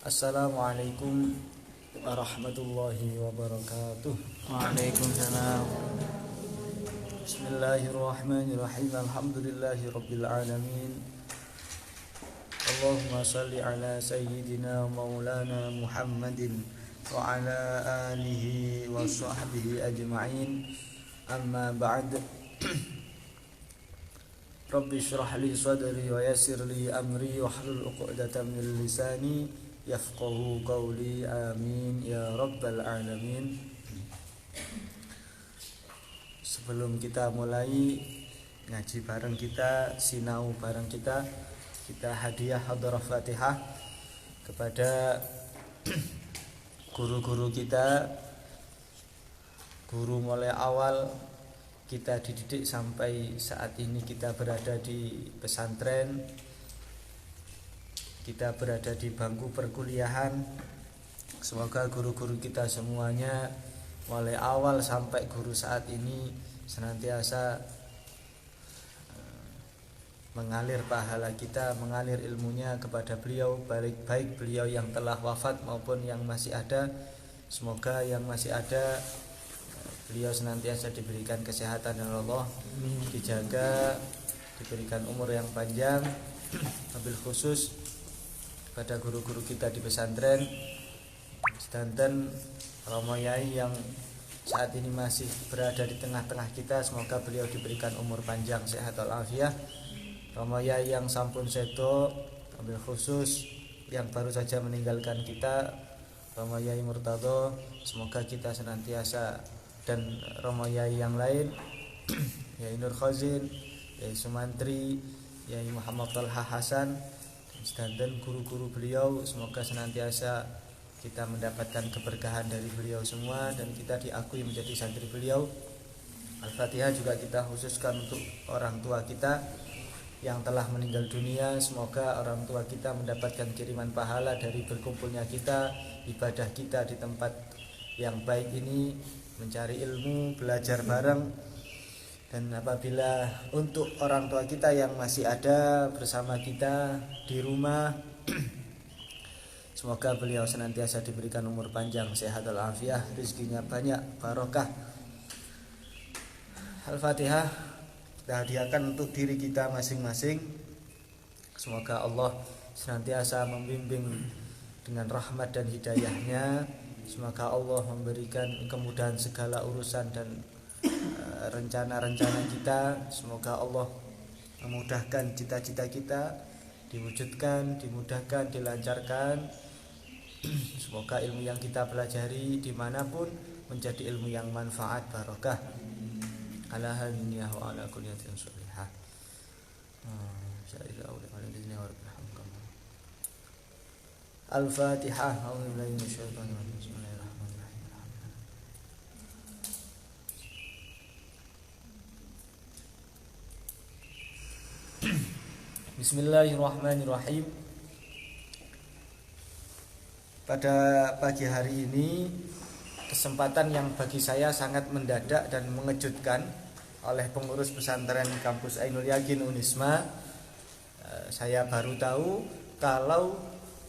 Assalamualaikum warahmatullahi wabarakatuh. Waalaikumsalam. Bismillahirrahmanirrahim. Alhamdulillahi rabbil alamin. Allahumma salli ala sayyidina maulana Muhammadin wa ala alihi wa sahbihi ajma'in. Amma ba'd. Rabbi shrah li sadri wa yassir li amri wahlul 'uqdatam min lisani yafqahu qawli, amin ya rabbal alamin. Sebelum kita mulai ngaji bareng kita, sinau bareng kita hadiah hadrah Fatihah kepada guru-guru kita, guru mulai awal kita dididik sampai saat ini kita berada di pesantren, kita berada di bangku perkuliahan. Semoga guru-guru kita semuanya mulai awal sampai guru saat ini senantiasa mengalir pahala kita, mengalir ilmunya kepada beliau, baik beliau yang telah wafat maupun yang masih ada. Semoga yang masih ada beliau senantiasa diberikan kesehatan oleh Allah, dijaga, diberikan umur yang panjang. Wabil khusus pada guru-guru kita di pesantren sedanten Romo Yai yang saat ini masih berada di tengah-tengah kita, semoga beliau diberikan umur panjang, sehat walafiat. Romo Yai yang sampun sedo, wabil khusus yang baru saja meninggalkan kita, Romo Yai Murtado, semoga kita senantiasa, dan Romo Yai yang lain Yai Nur Khazin, Yai Sumantri, Yai Muhammad Talha Hasan dan guru-guru beliau, semoga senantiasa kita mendapatkan keberkahan dari beliau semua dan kita diakui menjadi santri beliau. Al-Fatihah juga kita khususkan untuk orang tua kita yang telah meninggal dunia. Semoga orang tua kita mendapatkan kiriman pahala dari berkumpulnya kita, ibadah kita di tempat yang baik ini, mencari ilmu, belajar bareng. Dan apabila untuk orang tua kita yang masih ada bersama kita di rumah, semoga beliau senantiasa diberikan umur panjang, sehat walafiat, rezekinya banyak, barokah. Al-Fatihah kita hadiahkan untuk diri kita masing-masing. Semoga Allah senantiasa membimbing dengan rahmat dan hidayahnya. Semoga Allah memberikan kemudahan segala urusan dan rencana-rencana kita. Semoga Allah memudahkan cita-cita kita, diwujudkan, dimudahkan, dilancarkan. Semoga ilmu yang kita pelajari dimanapun menjadi ilmu yang manfaat, barokah. Ala hadiniyah wa ala kulliyatin sholihah. Al-Fatihah. Bismillahirrahmanirrahim. Pada pagi hari ini kesempatan yang bagi saya sangat mendadak dan mengejutkan oleh pengurus pesantren kampus Ainul Yakin Unisma. Saya baru tahu kalau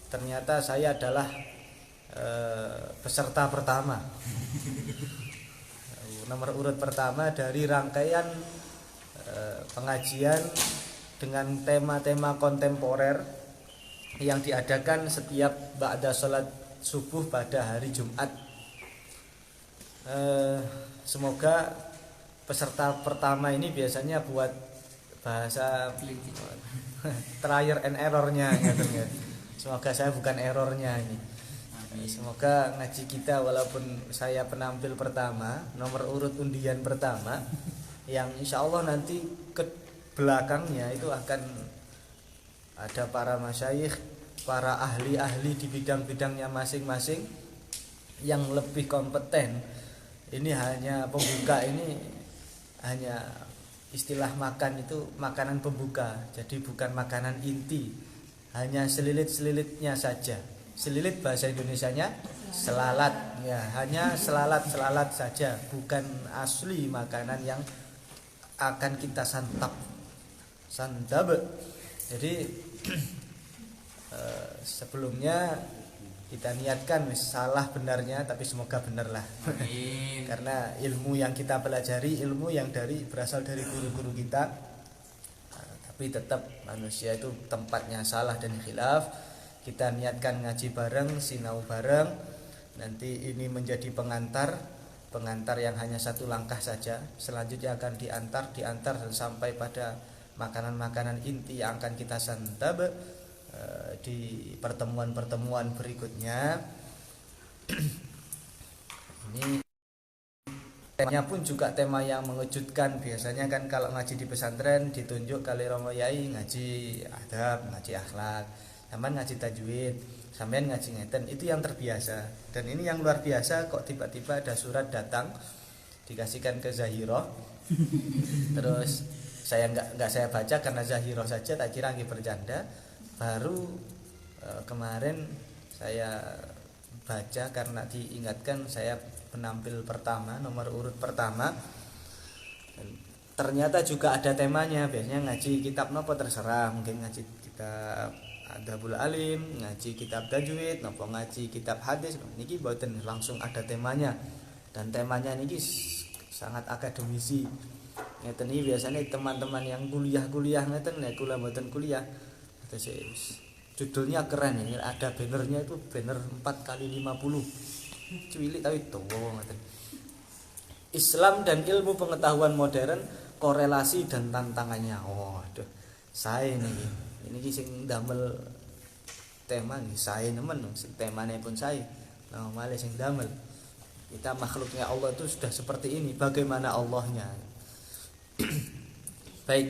ternyata saya adalah peserta pertama, nomor urut pertama dari rangkaian pengajian dengan tema-tema kontemporer yang diadakan setiap ba'da sholat subuh pada hari Jumat. Semoga peserta pertama ini biasanya buat bahasa trial and errornya gitu. Semoga saya bukan errornya ini. Semoga ngaji kita walaupun saya penampil pertama, nomor urut undian pertama, yang insya Allah nanti ke belakangnya itu akan ada para masyayikh, para ahli-ahli di bidang-bidangnya masing-masing yang lebih kompeten. Ini hanya pembuka, ini hanya istilah makan itu makanan pembuka, jadi bukan makanan inti, hanya selilit-selilitnya saja. Selilit bahasa Indonesianya selalat, ya, hanya selalat-selalat saja, bukan asli makanan yang akan kita santap. Jadi sebelumnya Kita niatkan salah benarnya, tapi semoga benar lah. Amin. Karena ilmu yang kita pelajari ilmu yang berasal dari guru-guru kita. Tapi tetap manusia itu tempatnya salah dan khilaf. Kita niatkan ngaji bareng, sinau bareng. Nanti ini menjadi pengantar yang hanya satu langkah saja. Selanjutnya akan diantar dan sampai pada makanan-makanan inti yang akan kita santap di pertemuan-pertemuan berikutnya. Ini temanya pun juga tema yang mengejutkan. Biasanya kan kalau ngaji di pesantren ditunjuk kali romo yai ngaji adab, ngaji akhlak, sampean ngaji tajwid, sampean ngaji ngeten, itu yang terbiasa. Dan ini yang luar biasa, kok tiba-tiba ada surat datang dikasihkan ke Zahiro. Terus saya nggak saya baca karena Zahiro saja, tak kira lagi bercanda. Baru kemarin saya baca karena diingatkan saya penampil pertama, nomor urut pertama. Dan ternyata juga ada temanya. Biasanya ngaji kitab nopo terserah, mungkin ngaji kitab Adabul Alim, ngaji kitab tajwid, nopo ngaji kitab hadis. Niki mboten langsung ada temanya. Dan temanya niki sangat akademisi. Ngeten iki biasanya teman-teman yang kuliah ngeten nek kula mboten kuliah. Terus judulnya keren ini, ada bannernya itu banner 4x50. Cilik tapi tuwa ngeten. Islam dan ilmu pengetahuan modern, korelasi dan tantangannya. Oh, aduh. Saya ini sing damel tema nih, saya nemen temanya pun saya. Nah, malah sing damel. Kita makhluknya Allah itu sudah seperti ini, bagaimana Allahnya. Baik,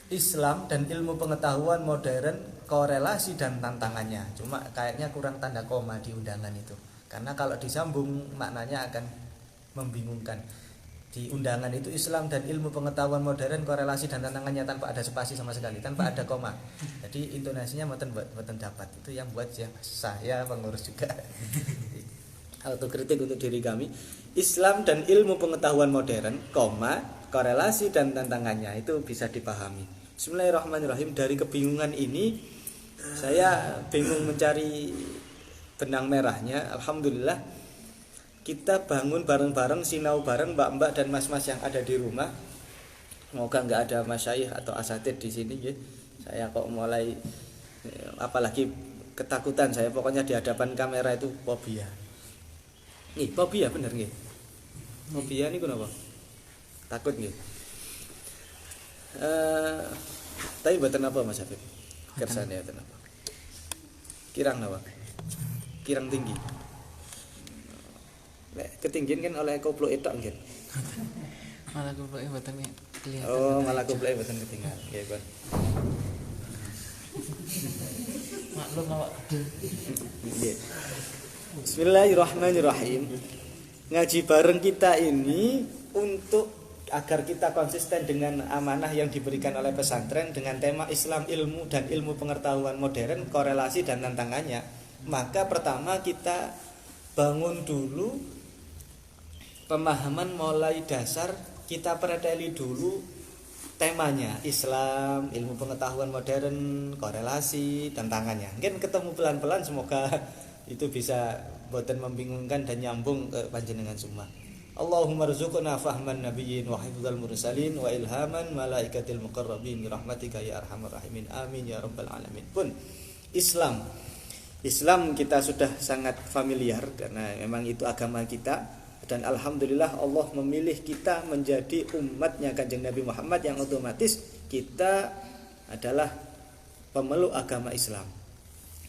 Islam dan ilmu pengetahuan modern, korelasi dan tantangannya. Cuma kayaknya kurang tanda koma di undangan itu. Karena kalau disambung maknanya akan membingungkan. Di undangan itu Islam dan ilmu pengetahuan modern, korelasi dan tantangannya tanpa ada spasi sama sekali, tanpa ada koma. Jadi intonasinya mboten dapat. Itu yang buat saya pengurus juga. Autokritik untuk diri kami. Islam dan ilmu pengetahuan modern, koma, korelasi dan tantangannya itu bisa dipahami. Bismillahirrahmanirrahim. Dari kebingungan ini saya bingung mencari benang merahnya. Alhamdulillah kita bangun bareng-bareng, sinau bareng mbak-mbak dan mas-mas yang ada di rumah. Semoga nggak ada masyayikh atau asatid di sini ya. Saya kok mulai apalagi ketakutan saya, pokoknya di hadapan kamera itu fobia. Nih, fobia bener nggih. Fobia niku napa? Takut nggih. Tapi mboten apa Mas Habib? Kersane mboten apa? Kirang napa? Kirang tinggi. Lek ketinggian kan oleh koplo etok nggih. Malah kupluke mboten kelihatan. Oh, malah koplo mboten ketinggalan. Nggih, Pak. Maklum awak. Nggih. Bismillahirrahmanirrahim. Ngaji bareng kita ini untuk agar kita konsisten dengan amanah yang diberikan oleh pesantren dengan tema Islam, ilmu dan ilmu pengetahuan modern, korelasi dan tantangannya. Maka pertama kita bangun dulu pemahaman mulai dasar, kita preteli dulu temanya Islam, ilmu pengetahuan modern, korelasi, tantangannya. Mungkin ketemu pelan-pelan, semoga itu bisa boten membingungkan dan nyambung ke panjenengan semua. Allahumma rzuqna fahman nabiyyin wa hifdzal mursalin wa ilhaman malaikatil muqarrabin bi rahmatika ya arhamar rahimin. Amin ya rabbal alamin. Pun Islam kita sudah sangat familiar karena memang itu agama kita, dan alhamdulillah Allah memilih kita menjadi umatnya Kanjeng Nabi Muhammad yang otomatis kita adalah pemeluk agama Islam.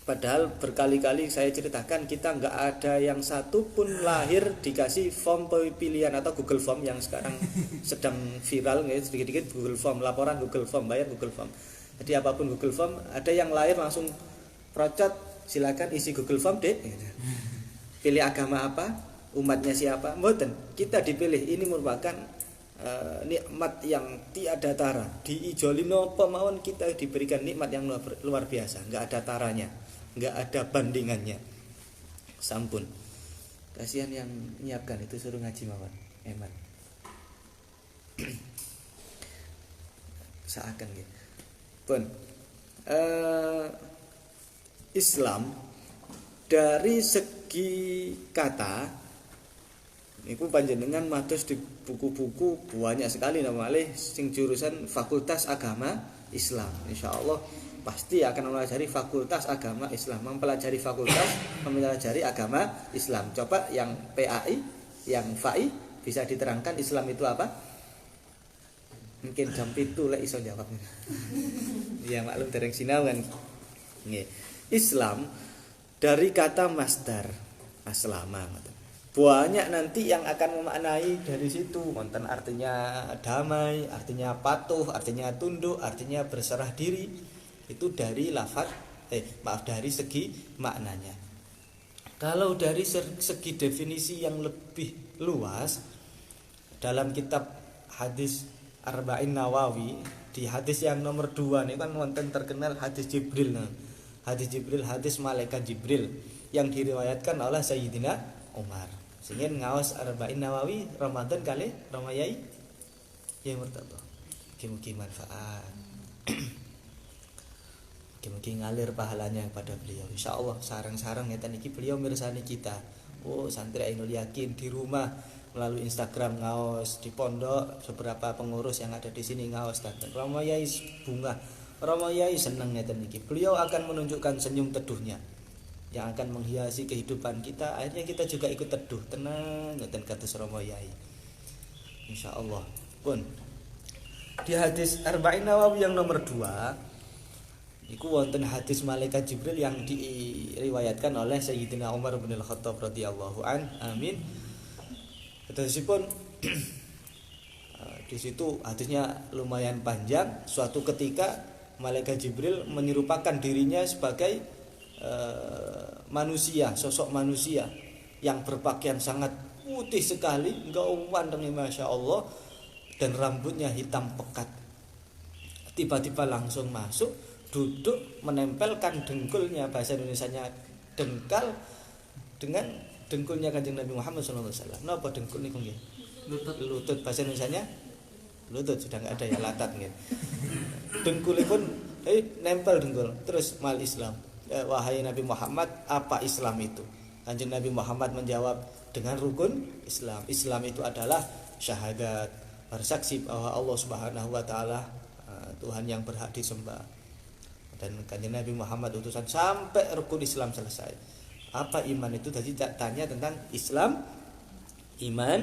Padahal berkali-kali saya ceritakan kita nggak ada yang satu pun lahir dikasih form pilihan atau Google Form yang sekarang sedang viral, sedikit-sedikit Google Form, laporan Google Form, bayar Google Form. Jadi apapun Google Form, ada yang lahir langsung procot, silakan isi Google Form deh. Pilih agama apa, umatnya siapa, mboten. Kita dipilih, ini merupakan nikmat yang tiada tara. Diijoli napa mawon kita diberikan nikmat yang luar biasa, nggak ada taranya. Nggak ada bandingannya. Sampun. Kasihan yang nyiapkan itu, suruh ngaji mawon. Eman. Seakan gitu. Pun Islam dari segi kata niku panjenengan mados di buku-buku banyak sekali namanya sing jurusan Fakultas Agama Islam. Insyaallah pasti akan mempelajari Fakultas Agama Islam, mempelajari agama Islam. Coba yang PAI, yang FAI bisa diterangkan Islam itu apa? Mungkin jam itu lek iso jawabnya. Ya maklum dereng sinau kan. Nggih. Islam dari kata masdar aslama. Banyak nanti yang akan memaknai dari situ. Wonten artinya damai, artinya patuh, artinya tunduk, artinya berserah diri. Itu dari dari segi maknanya. Kalau dari segi definisi yang lebih luas dalam kitab hadis Arba'in Nawawi, di hadis yang nomor 2 ini kan wonten terkenal hadis Jibril. Nah, hadis malaikat Jibril yang diriwayatkan oleh Sayyidina Umar. Singin ngaos Arba'in Nawawi Ramadan kali Ramayai ya murtado. Mugi-mugi manfaat. Mugi-mugi ngalir pahalanya kepada beliau. Insyaallah sareng-sareng ngeten iki beliau mirsani kita. Oh, santri Ainul Yakin di rumah melalui Instagram ngaos, di pondok beberapa pengurus yang ada di sini ngaos tentang Ramayai bunga. Ramayai seneng ngeten iki. Beliau akan menunjukkan senyum teduhnya yang akan menghiasi kehidupan kita. Akhirnya kita juga ikut teduh, tenang ngeten kados Ramayai. Insyaallah. Pun di hadis Arba'in Nawawi yang nomor 2 iku wonten hadis malaikat Jibril yang diriwayatkan oleh Sayyidina Umar bin Al-Khattab radhiyallahu an. Amin. Terusipun di situ hadisnya lumayan panjang. Suatu ketika malaikat Jibril menyerupakan dirinya sebagai manusia, sosok manusia yang berpakaian sangat putih sekali, gawandeng masya Allah, dan rambutnya hitam pekat. Tiba-tiba langsung masuk, duduk, menempelkan dengkulnya, bahasa Indonesianya dengkal, dengan dengkulnya Kanjeng Nabi Muhammad SAW. Napa dengkul niku nggih? Lutut bahasa Indonesianya lutut, sudah enggak ada ya latat nggih. Dengkulipun nempel dengkul. Terus mal Islam. Wahai Nabi Muhammad, apa Islam itu? Kanjeng Nabi Muhammad menjawab dengan rukun Islam. Islam itu adalah syahadat, bersaksi bahwa Allah Subhanahu wa taala Tuhan yang berhak disembah. Dan Kanjeng Nabi Muhammad utusan sampai rukun Islam selesai. Apa iman itu? Tadi tanya tentang Islam, iman,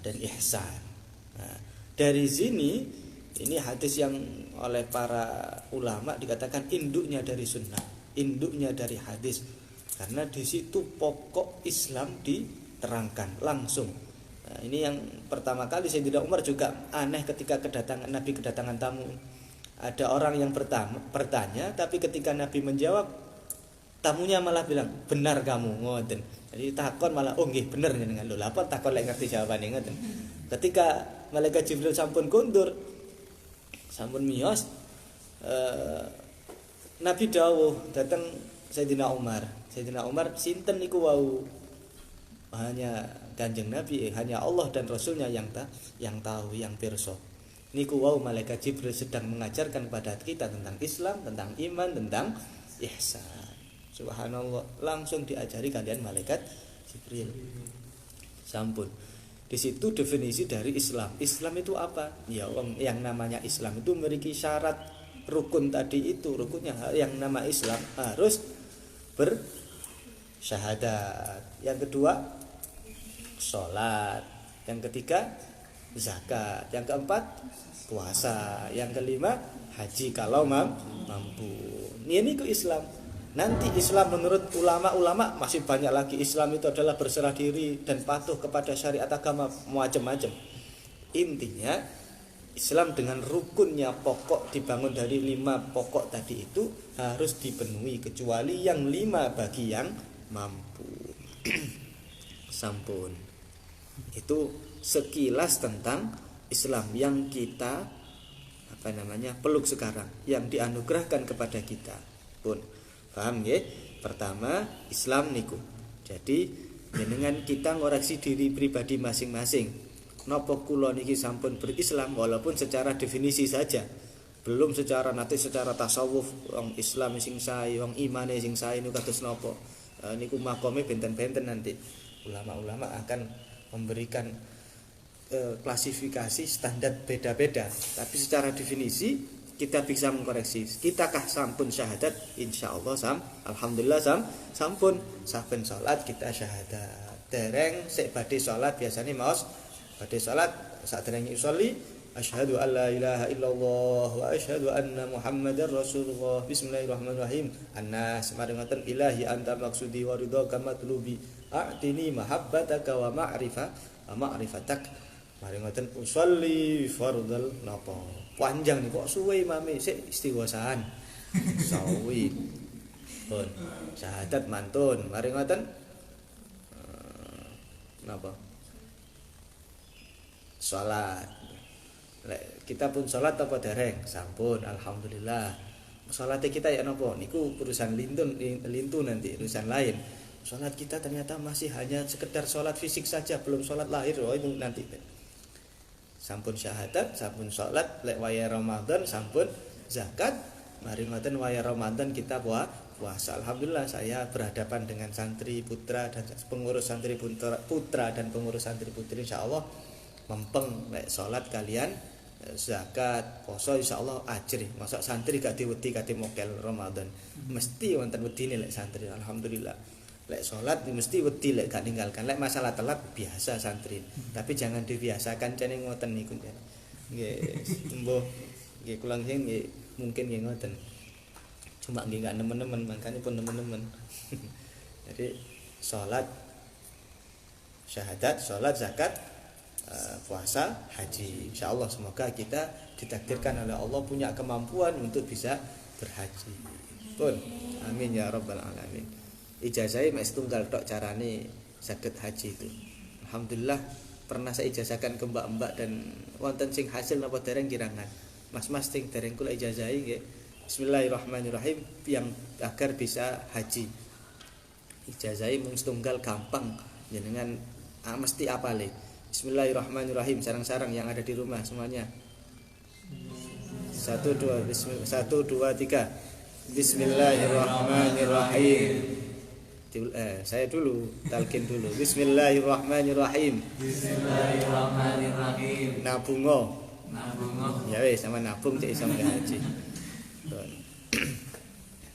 dan ihsan. Nah, dari sini ini hadis yang oleh para ulama dikatakan induknya dari sunnah, induknya dari hadis, karena di situ pokok Islam diterangkan langsung. Nah, ini yang pertama kali Sayyidina Umar juga aneh ketika kedatangan Nabi, kedatangan tamu. Ada orang yang bertanya, tapi ketika Nabi menjawab, tamunya malah bilang, benar kamu, ngoten. Jadi takon malah, oh nggih bener jenengan lho. Lah apa takon lek ngerti jawabane ngoten. Ketika malaikat Jibril sampun kundur, sampun miyos, Nabi dawuh datang Sayyidina Umar. Sayyidina Umar sinten niku wau? Hanya Kanjeng Nabi, hanya Allah dan Rasulnya yang tahu, yang pirsa. Niku wau malaikat Jibril sedang mengajarkan kepada kita tentang Islam, tentang iman, tentang ihsan. Subhanallah, langsung diajari kalian malaikat Jibril. Sampun. Di situ definisi dari Islam. Islam itu apa? Ya, yang namanya Islam itu memiliki syarat rukun tadi itu. Rukunnya yang nama Islam harus bersyahadat. Yang kedua, sholat. Yang ketiga, zakat. Yang keempat, puasa. Yang kelima, haji kalau mampu. Ini ke Islam. Nanti Islam menurut ulama-ulama masih banyak lagi. Islam itu adalah berserah diri dan patuh kepada syariat agama macam-macam. Intinya Islam dengan rukunnya pokok dibangun dari 5 pokok tadi itu harus dipenuhi, kecuali yang 5 bagi yang mampu. Sampun. Itu sekilas tentang Islam yang kita peluk sekarang, yang dianugerahkan kepada kita. Pun paham nggih? Pertama, Islam niku. Jadi jenengan kita ngoreksi diri pribadi masing-masing. Napa kula niki sampun berislam walaupun secara definisi saja. Belum secara tasawuf, wong Islam sing sae, wong imane sing sae niku kados napa. niku makome benten-benten nanti. Ulama-ulama akan memberikan klasifikasi standar beda-beda, tapi secara definisi kita bisa mengkoreksi. Kitakah sampun syahadat? Insyaallah alhamdulillah sampun saben salat kita syahadat. Dereng sik badhe salat biasane maos badhe salat saderenge usolli asyhadu an la ilaha illallah wa asyhadu anna muhammadar rasulullah bismillahirrahmanirrahim annas mari ngoten ilahi anta maksudi wa ridha matlubi a'tini mahabbataka wa ma'rifatak mari ngoten usolli fardal napa panjang nih kok suwe mame sik istighosaan sawi pun syahadat mantun mari ngoten napa salat kita pun salat apa dereng sampun alhamdulillah salatnya kita ya napa niku urusan lintu nanti urusan lain salat kita ternyata masih hanya sekedar salat fisik saja belum salat lahir itu nanti sampun syahadat, sampun salat, lek waya Ramadan, sampun zakat. Mari ngoten waya Ramadan kita puasa. Alhamdulillah saya berhadapan dengan santri putra dan pengurus santri putra dan pengurus santri putri insyaallah mempeng lek salat kalian zakat, poso insyaallah ajri. Masa santri gak diwedi kate mokel Ramadan. Mesti wonten wedine lek santri alhamdulillah. Lek salat mesti wedi lek gak ninggalkan. Lek masalah telat biasa santri. Tapi jangan dibiasakan cene ngoten niku. Nggih, mbuh nggih kula nggih mungkin nggih ngoten. Cuma nggih gak nemen-nemen makanya pun nemen-nemen. Jadi salat syahadat, salat zakat, puasa, haji. Insyaallah semoga kita ditakdirkan oleh Allah punya kemampuan untuk bisa berhaji. Pun amin ya rabbal alamin. Ijazah mek setunggal tok carane saged haji itu. Alhamdulillah pernah saya ijazahkan ke mbak-mbak dan wonten sing hasil napa dereng kirangan. Mas-mas sing dereng kula ijazahi nggih. Bismillahirrahmanirrahim yang agar bisa haji. Ijazahi mung setunggal gampang jenengan mesti apale. Bismillahirrahmanirrahim sarang-sarang yang ada di rumah semuanya. 1 2 3 Bismillahirrahmanirrahim. Saya dulu talqin dulu. Bismillahirrahmanirrahim. Bismillahirrahmanirrahim. Nabungo. Nabungo. Ya wis sama nabung cek iso haji.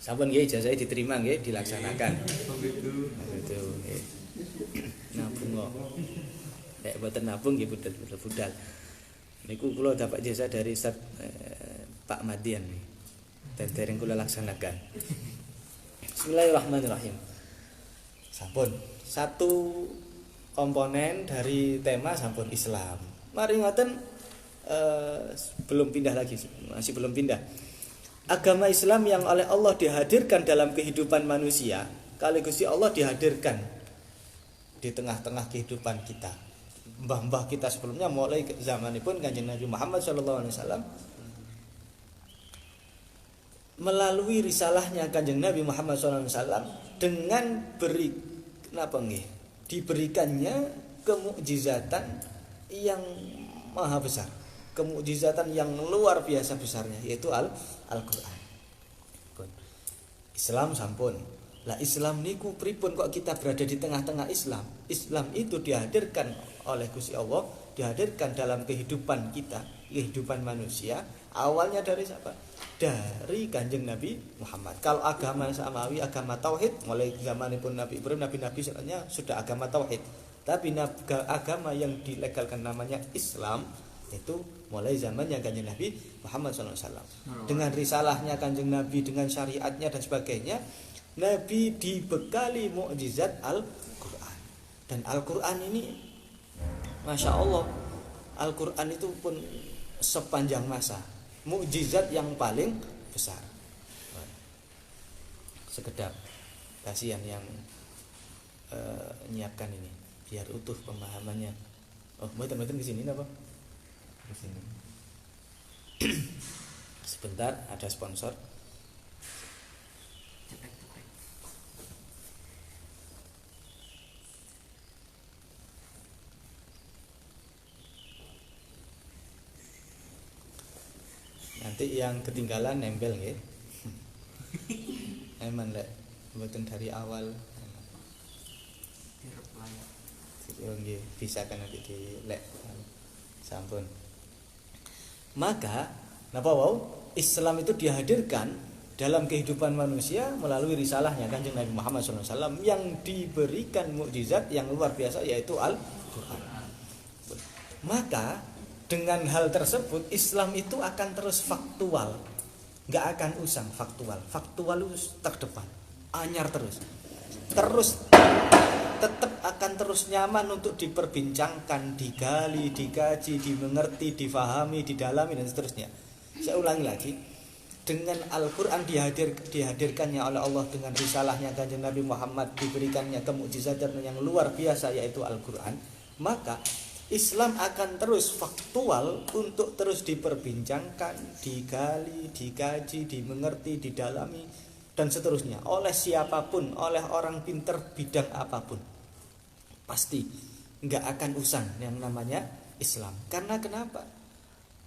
Sampun nggih ijazah diterima nggih dilaksanakan. Begitu nggih. Nabungo. Nek boten nabung nggih budal. Niku kula dapat ijazah dari Ustaz Pak Madian nih. Dan dereng kula laksanakan. Bismillahirrahmanirrahim. Sampun satu komponen dari tema sampun Islam. Mari ngoten belum pindah lagi, masih belum pindah. Agama Islam yang oleh Allah dihadirkan dalam kehidupan manusia, kali Gusti Allah dihadirkan di tengah-tengah kehidupan kita. Mbah-mbah kita sebelumnya mulai zamanipun Kanjeng Nabi Muhammad sallallahu alaihi wasallam melalui risalahnya Kanjeng Nabi Muhammad sallallahu alaihi wasallam dengan diberikannya kemukjizatan yang maha besar, kemukjizatan yang luar biasa besarnya yaitu Al-Qur'an. Islam sampun. Lah Islam niku pripun kok kita berada di tengah-tengah Islam? Islam itu dihadirkan oleh Gusti Allah, dihadirkan dalam kehidupan kita, kehidupan manusia. Awalnya dari siapa? Dari Kanjeng Nabi Muhammad. Kalau agama samawi, agama tauhid, mulai zamanipun Nabi Ibrahim, nabi-nabi sebenarnya sudah agama tauhid. Tapi agama yang dilegalkan namanya Islam itu mulai zamannya Kanjeng Nabi Muhammad SAW. Dengan risalahnya Kanjeng Nabi, dengan syariatnya dan sebagainya, Nabi dibekali mukjizat Al-Qur'an. Dan Al-Qur'an ini Masya Allah, Al-Qur'an itu pun sepanjang masa mukjizat yang paling besar. Sekedap kasihan yang nyiapkan ini biar utuh pemahamannya. Oh, mboten ke sini napa? Ke sini. Sebentar, ada sponsor. Nanti yang ketinggalan nempel nggih. Eman lek mboten dari awal. Nggih, bisa kan nanti di lek. Sampun. Maka napa wau? Islam itu dihadirkan dalam kehidupan manusia melalui risalahnya Kanjeng Nabi Muhammad SAW yang diberikan mukjizat yang luar biasa yaitu Al-Qur'an. Maka dengan hal tersebut Islam itu akan terus faktual, nggak akan usang faktual. Faktual itu terdepan, anyar terus tetap akan terus nyaman untuk diperbincangkan, digali, dikaji, dimengerti, difahami, didalami dan seterusnya. Saya ulangi lagi, dengan Al-Quran dihadirkannya oleh Allah dengan risalahnya Kanjeng Nabi Muhammad, diberikannya kemukjizatan yang luar biasa yaitu Al-Quran, maka Islam akan terus faktual untuk terus diperbincangkan, digali, dikaji, dimengerti, didalami dan seterusnya oleh siapapun, oleh orang pinter bidang apapun. Pasti nggak akan usang yang namanya Islam. Karena kenapa?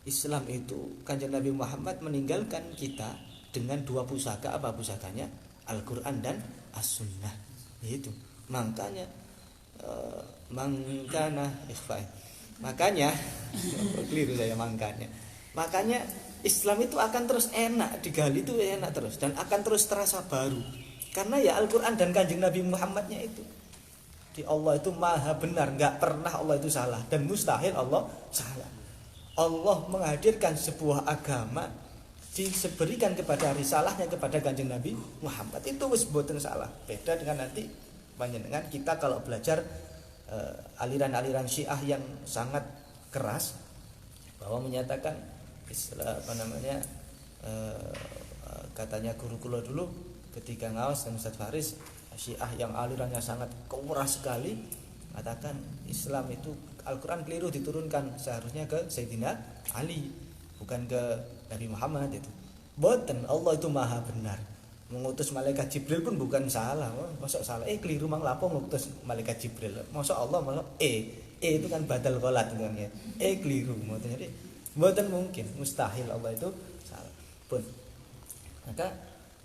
Islam itu Kanjeng Nabi Muhammad meninggalkan kita dengan dua pusaka. Apa pusakanya? Al-Quran dan As-Sunnah. Itu makanya makanya keliru saya makanya Islam itu akan terus enak digali, itu enak terus dan akan terus terasa baru karena ya Al-Quran dan Kanjeng Nabi Muhammadnya itu di Allah itu maha benar, nggak pernah Allah itu salah dan mustahil Allah salah. Allah menghadirkan sebuah agama diberikan kepada risalahnya kepada Kanjeng Nabi Muhammad itu wis boten salah. Beda dengan nanti panjenengan kita kalau belajar aliran-aliran Syiah yang sangat keras bahwa menyatakan katanya guru kula dulu ketika ngawas dan Ustaz Faris, Syiah yang alirannya sangat keras sekali mengatakan Islam itu Al-Quran keliru diturunkan seharusnya ke Sayyidina Ali bukan ke Nabi Muhammad. Itu boten, Allah itu maha benar. Mengutus malaikat Jibril pun bukan salah. Masa salah? Keliru mang lapo ngutus malaikat Jibril. Masa Allah malah itu kan badal ghalat kan ya. Keliru. Jadi mboten mungkin, mustahil Allah itu salah. Pun. Maka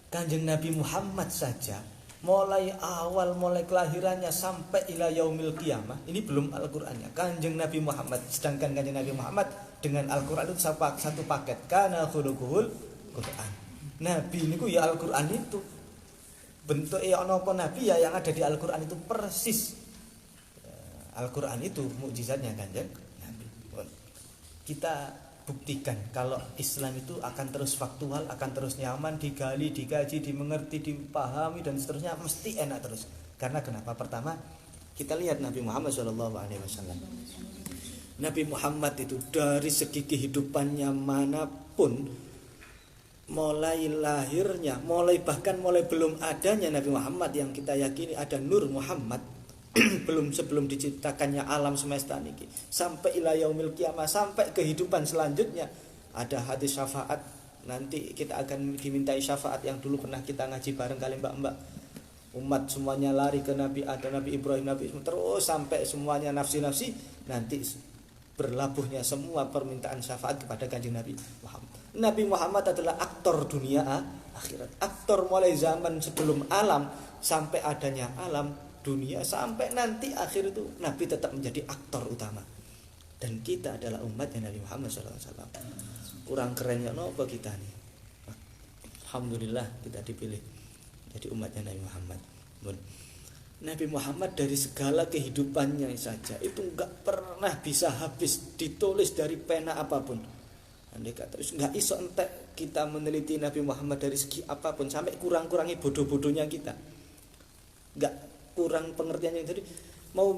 Kanjeng Nabi Muhammad saja mulai awal mulai kelahirannya sampai ila yaumil qiyamah ini belum Al-Qur'annya. Kanjeng Nabi Muhammad, sedangkan Kanjeng Nabi Muhammad dengan Al-Qur'an itu satu paket. Kana khuluquhul Qur'an. Nabi niku ya Al-Qur'an itu. Bentuk ana apa nabi ya yang ada di Al-Qur'an itu persis. Al-Qur'an itu mukjizatnya Kanjeng Nabi. Kita buktikan kalau Islam itu akan terus faktual, akan terus nyaman, digali, dikaji, dimengerti, dipahami dan seterusnya mesti enak terus. Karena kenapa? Pertama, kita lihat Nabi Muhammad SAW. Nabi Muhammad itu dari segi kehidupannya manapun, mulai lahirnya, mulai belum adanya Nabi Muhammad yang kita yakini ada Nur Muhammad sebelum diciptakannya alam semesta niki sampai ila yaumil qiyamah, sampai kehidupan selanjutnya ada hadis syafaat. Nanti kita akan dimintai syafaat yang dulu pernah kita ngaji bareng kali mbak-mbak. Umat semuanya lari ke Nabi Adam, Nabi Ibrahim, Nabi Ismail, terus sampai semuanya nafsi-nafsi, nanti berlabuhnya semua permintaan syafaat kepada Kanjeng Nabi Muhammad. Nabi Muhammad adalah aktor dunia akhirat, aktor mulai zaman sebelum alam sampai adanya alam dunia sampai nanti akhir itu Nabi tetap menjadi aktor utama. Dan kita adalah umatnya Nabi Muhammad SAW. Kurang kerennya apa kita nih? Alhamdulillah kita dipilih jadi umatnya Nabi Muhammad. Nabi Muhammad dari segala kehidupannya saja itu enggak pernah bisa habis ditulis dari pena apapun. Andai kata terus enggak iso entek kita meneliti Nabi Muhammad dari segi apapun sampai kurang-kurangi bodoh-bodohnya kita. Enggak kurang pengertiannya. Jadi mau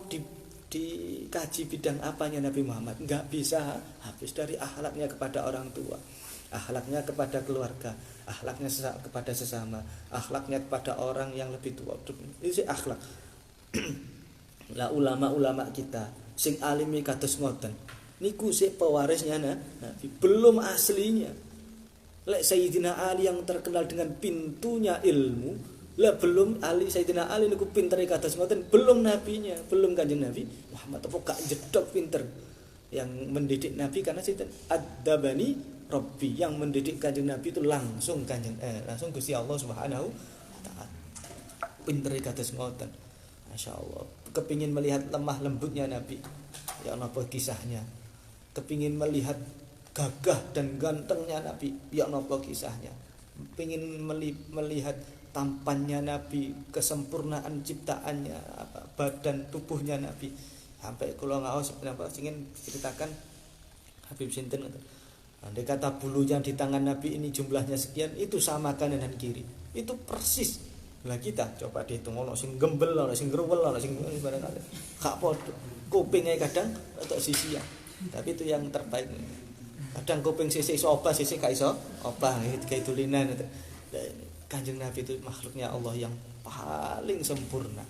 dikaji bidang apanya Nabi Muhammad enggak bisa habis, dari akhlaknya kepada orang tua, akhlaknya kepada keluarga, akhlaknya kepada sesama, akhlaknya kepada orang yang lebih tua. Itu akhlak. Lah ulama-ulama kita sing alimi kados ngoten niku sik pewarisnya Nabi, belum aslinya. Lek Sayyidina Ali yang terkenal dengan pintunya ilmu, lah belum Ali, Sayyidina Ali niku pintere kados ngoten, belum nabinya, belum Kanjeng Nabi Muhammad apa gak jedok pinter. Yang mendidik Nabi karena Sayyidina Ad-Dabani Rabbi, yang mendidik Kanjeng Nabi itu langsung langsung Gusti Allah Subhanahu wa taala. Pintere kados ngoten. Masyaallah. kepingin melihat lemah lembutnya Nabi, ya napa kisahnya. Kepingin melihat gagah dan gantengnya Nabi, ya napa kisahnya. Pengin melihat tampannya Nabi, kesempurnaan ciptaannya, badan tubuhnya Nabi. Sampai kula ngaos napa ingin ceritakan Habib sinten ngoten. Andai kata bulu yang di tangan Nabi ini jumlahnya sekian, itu sama kanan dan kiri. Itu persis. Lah kita coba dihitung, ono sing gembel, ono sing growel, ono sing barangkali gak padha. Kupinge kadang atau sisian. Tapi itu yang terbaik. Kadang kuping sisi iso obah, sisi gak iso obah, kayak tulinan itu. Kanjeng Nabi itu makhluknya Allah yang paling sempurna.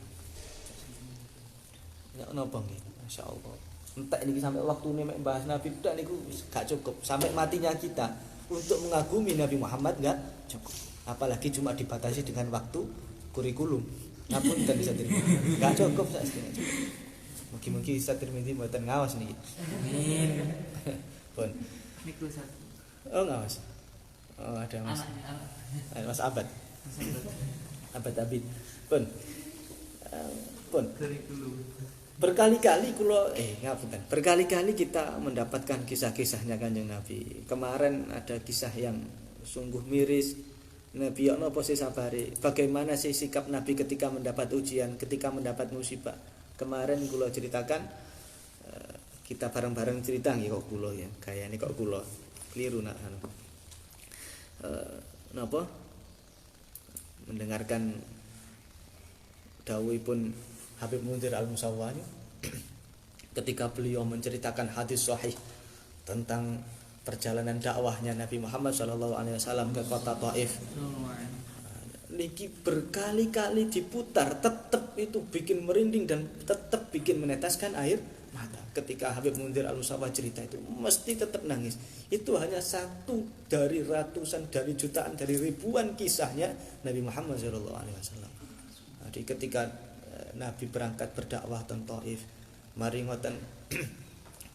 Ya napa nggih, masyaallah. Entek niki sampai waktu ini bahas Nabi udah niku gak cukup. Sampai matinya kita untuk mengagumi Nabi Muhammad gak cukup. Apalagi cuma dibatasi dengan waktu kurikulum. Ngapunten bisa terima. Gak cukup saestine cukup. Mungkin-mungkin bisa terima mboten ngawas niki. Amin. Pun. Niku satu. Oh ngawas. Oh ada Mas. Mas Abad. Abad Abid. Pun. Pun. Berkali-kali ngapunten. Berkali-kali kita mendapatkan kisah-kisahnya Kanjeng Nabi. Kemarin ada kisah yang sungguh miris. Nabi ya napa sih sabare? Bagaimana sih sikap Nabi ketika mendapat ujian, ketika mendapat musibah? Kemarin kula ceritakan kita bareng-bareng cerita nggih kok kula ya. Gayane kok kula keliru nak napa? Mendengarkan dawuhipun Habib Munzir Al-Musawwani ketika beliau menceritakan hadis sahih tentang perjalanan dakwahnya Nabi Muhammad SAW ke kota Taif. Niki berkali-kali diputar, tetap itu bikin merinding dan tetap bikin meneteskan air mata. Ketika Habib Munzir Al-Musawwani cerita itu mesti tetap nangis. Itu hanya satu dari ratusan, dari jutaan, dari ribuan kisahnya Nabi Muhammad SAW. Jadi ketika Nabi berangkat berdakwah tentang Taif, mari ngoten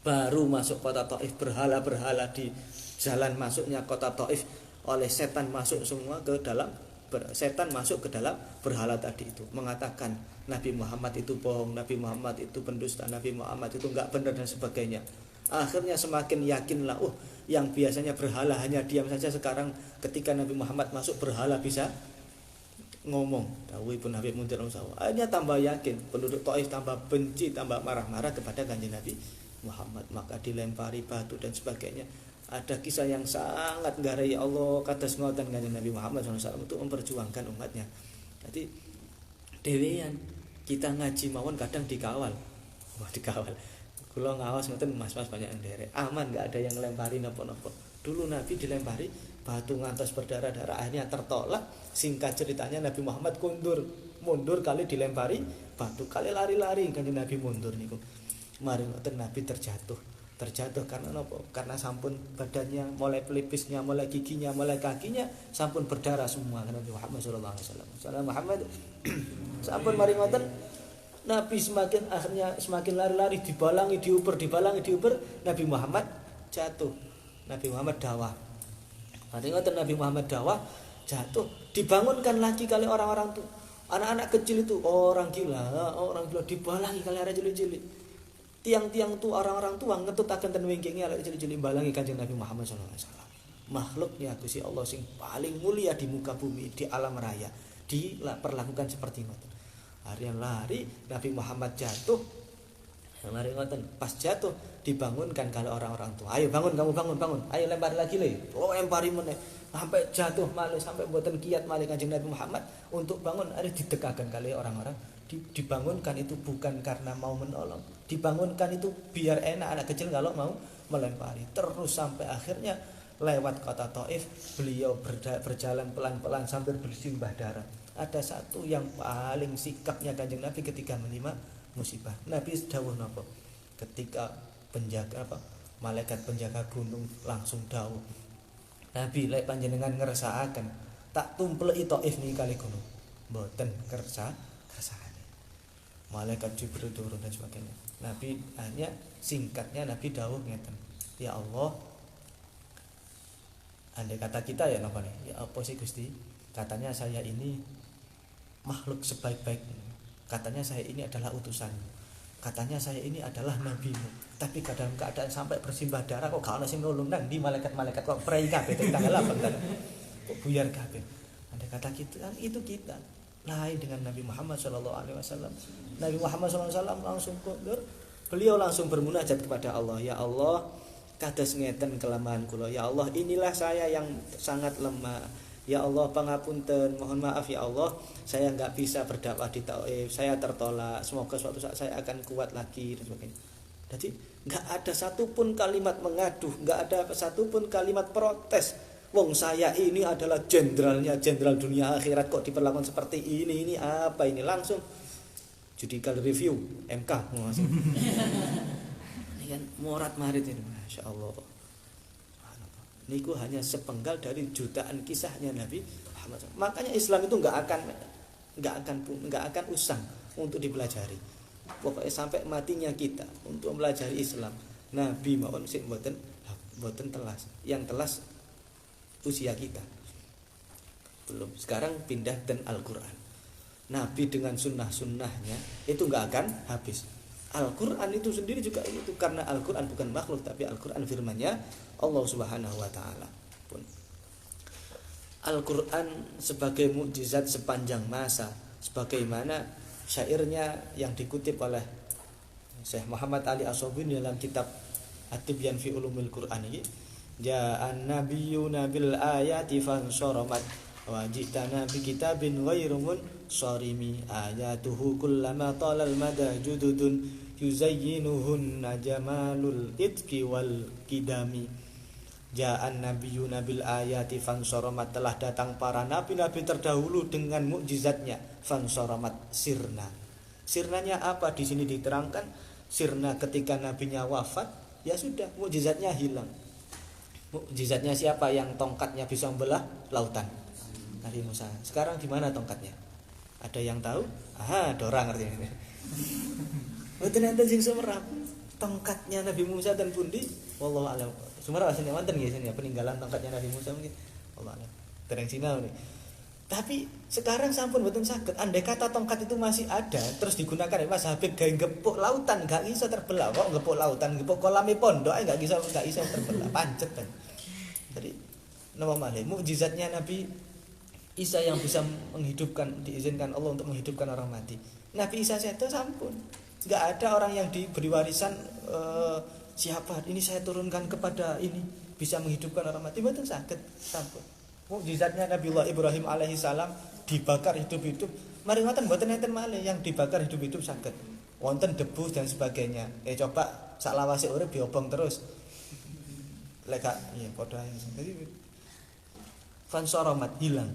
baru masuk kota Taif, berhala-berhala di jalan masuknya kota Taif oleh setan masuk semua ke dalam setan masuk ke dalam berhala tadi itu, mengatakan Nabi Muhammad itu bohong, Nabi Muhammad itu pendusta, Nabi Muhammad itu enggak benar dan sebagainya. Akhirnya semakin yakinlah, yang biasanya berhala hanya diam saja, sekarang ketika Nabi Muhammad masuk berhala bisa ngomong. Dawuhipun Habib Munzir Al-Musawwani, akhirnya tambah yakin, penduduk Taif tambah benci, tambah marah-marah kepada Kanjeng Nabi Muhammad, maka dilempari batu dan sebagainya. Ada kisah yang sangat nggarai Allah kados ngoten Kanjeng Nabi Muhammad SAW untuk memperjuangkan umatnya. Jadi dewean kita ngaji mawon kadang dikawal. Wah dikawal. Kula ngawas ngoten mas-mas banyak yang derek. Aman enggak ada yang ngelempari napa-napa. Dulu Nabi dilempari batu ngantos berdarah-darah, akhirnya tertolak. Singkat ceritanya Nabi Muhammad mundur kali dilempari batu, kali lari-lari Kanjeng Nabi mundur niku. Mari ngoten Nabi terjatuh karena apa? Karena sampun badannya, mulai pelipisnya, mulai giginya, mulai kakinya sampun berdarah semua Nabi Muhammad sallallahu alaihi wasallam. Salam Muhammad sampun mari ngoten Nabi semakin lari-lari, dibalangi diuber, Nabi Muhammad jatuh. Nabi Muhammad dawah. Mari ngoten Nabi Muhammad dawah jatuh, dibangunkan lagi kali orang-orang tuh. Anak-anak kecil itu orang gila dibalangi kali arek cilik-cilik. Tiang-tiang tu orang-orang tua ngetutaken ten wingkinge arek cilik-cilik balangi Kanjeng Nabi Muhammad sallallahu alaihi wasallam. Makhluknya Gusti Allah sing paling mulia di muka bumi, di alam raya, diperlakukan seperti ngoten. Harian lari Nabi Muhammad jatuh. Mari ngoten, pas jatuh dibangunkan kalau orang-orang tua. Ayo bangun, kamu bangun. Ayo lempar lagi le. Lempari meneh sampai jatuh malih, sampai mboten kiat malih Kanjeng Nabi Muhammad untuk bangun. Ada didekakan kali orang-orang. Dibangunkan itu bukan karena mau menolong, dibangunkan itu biar enak anak kecil kalau mau melempari. Terus sampai akhirnya lewat kota Taif, beliau berjalan pelan-pelan sambil bersimbah darah. Ada satu yang paling sikapnya Kanjeng Nabi ketika menerima musibah. Nabi dawuh napa? Ketika malaikat penjaga gunung langsung dawuh, Nabi lek panjenengan ngersakaken tak tumpleki Taif niki kali gunung. Mboten kersakane. Malaikat Jibril turun dan sebagainya. Nabi hanya singkatnya Nabi dawuh ngeten. Ya Allah, andai kata kita ya napa nih? Ya apa sih Gusti? Katanya saya ini makhluk sebaik-baiknya. Katanya saya ini adalah utusanmu. Katanya saya ini adalah nabimu. Tapi dalam keadaan sampai bersimbah darah kok gak ono sing nulung nang di malaikat-malaikat kok prei kabeh tanggal 8 kan. Kok buyar kabeh. Andai kata kita kan itu kita lain dengan Nabi Muhammad SAW. Nabi Muhammad SAW langsung kondur, beliau langsung bermunajat kepada Allah. Ya Allah, kados ngeten kelemahan kula. Ya Allah, inilah saya yang sangat lemah. Ya Allah, pangapunten, mohon maaf ya Allah, saya nggak bisa berdakwah di Taif, saya tertolak. Semoga suatu saat saya akan kuat lagi dan sebagainya. Jadi nggak ada satupun kalimat mengaduh, nggak ada satupun kalimat protes. Wong saya ini adalah jenderalnya, jenderal dunia akhirat kok diperlakukan seperti ini apa ini? Langsung judicial review MK. Ini kan morat marit ini, masya Allah. Niku hanya sepenggal dari jutaan kisahnya Nabi Muhammad. Makanya Islam itu nggak akan usang untuk dipelajari. Pokoknya sampai matinya kita untuk mempelajari Islam. Nabi mawon sik mboten telas. Yang telas usia kita. Belum. Sekarang pindah dan Al-Qur'an. Nabi dengan sunnah-sunnahnya itu nggak akan habis. Al-Quran itu sendiri juga itu, karena Al-Quran bukan makhluk tapi Al-Quran firman-Nya Allah Subhanahu wa taala. Pun Al-Quran sebagai mukjizat sepanjang masa, sebagaimana syairnya yang dikutip oleh Syekh Muhammad Ali As-Sobuni dalam kitab At-Tibyan fi Ulumil Quran ini, ja'an nabiyyuna bil ayati fansaramat wa ji'tana bi kitabin ghairumun sarimi ayatuhu kullama talal mada jududun yuzayyinuhunna jamalul itqi wal kidami. Ja'an nabiyyuna bil ayati fansaramat, telah datang para nabi-nabi terdahulu dengan mukjizatnya. Fansaramat, sirna. Sirnanya apa? Di sini diterangkan sirna ketika nabinya wafat, ya sudah mukjizatnya hilang. Mukjizatnya siapa? Yang tongkatnya bisa membelah lautan, Nabi Musa. Sekarang di mana tongkatnya? Ada yang tahu? Aha, dorang artinya. Mboten enten sing sumerap. Tongkatnya Nabi Musa dan pundi? Wallahu a'lam. Sumerap asline wonten nggih sini peninggalan tongkatnya Nabi Musa mungkin. Wallahu a'lam. Tereng sinau nih. Tapi sekarang sampun mboten saged. Andai kata tongkat itu masih ada terus digunakan ya Mas Habib gawe gepuk lautan gak iso terbelah. Kok gepuk lautan, gepuk kolame pondok gak iso terbelah. Pancet kan. Jadi napa malih mukjizatnya Nabi Isa yang bisa menghidupkan, diizinkan Allah untuk menghidupkan orang mati. Nabi Isa itu sampun. Enggak ada orang yang diberi warisan siapa ini saya turunkan kepada ini bisa menghidupkan orang mati, mboten saged sampun. Mukjizatnya Nabiullah Ibrahim alaihi salam dibakar hidup-hidup. Mari ngoten mboten enten malih yang dibakar hidup-hidup saged. Wonten debu dan sebagainya. Coba sak lawase urip diobong terus. Lek iya padha ae. Jadi fansaramat hilang.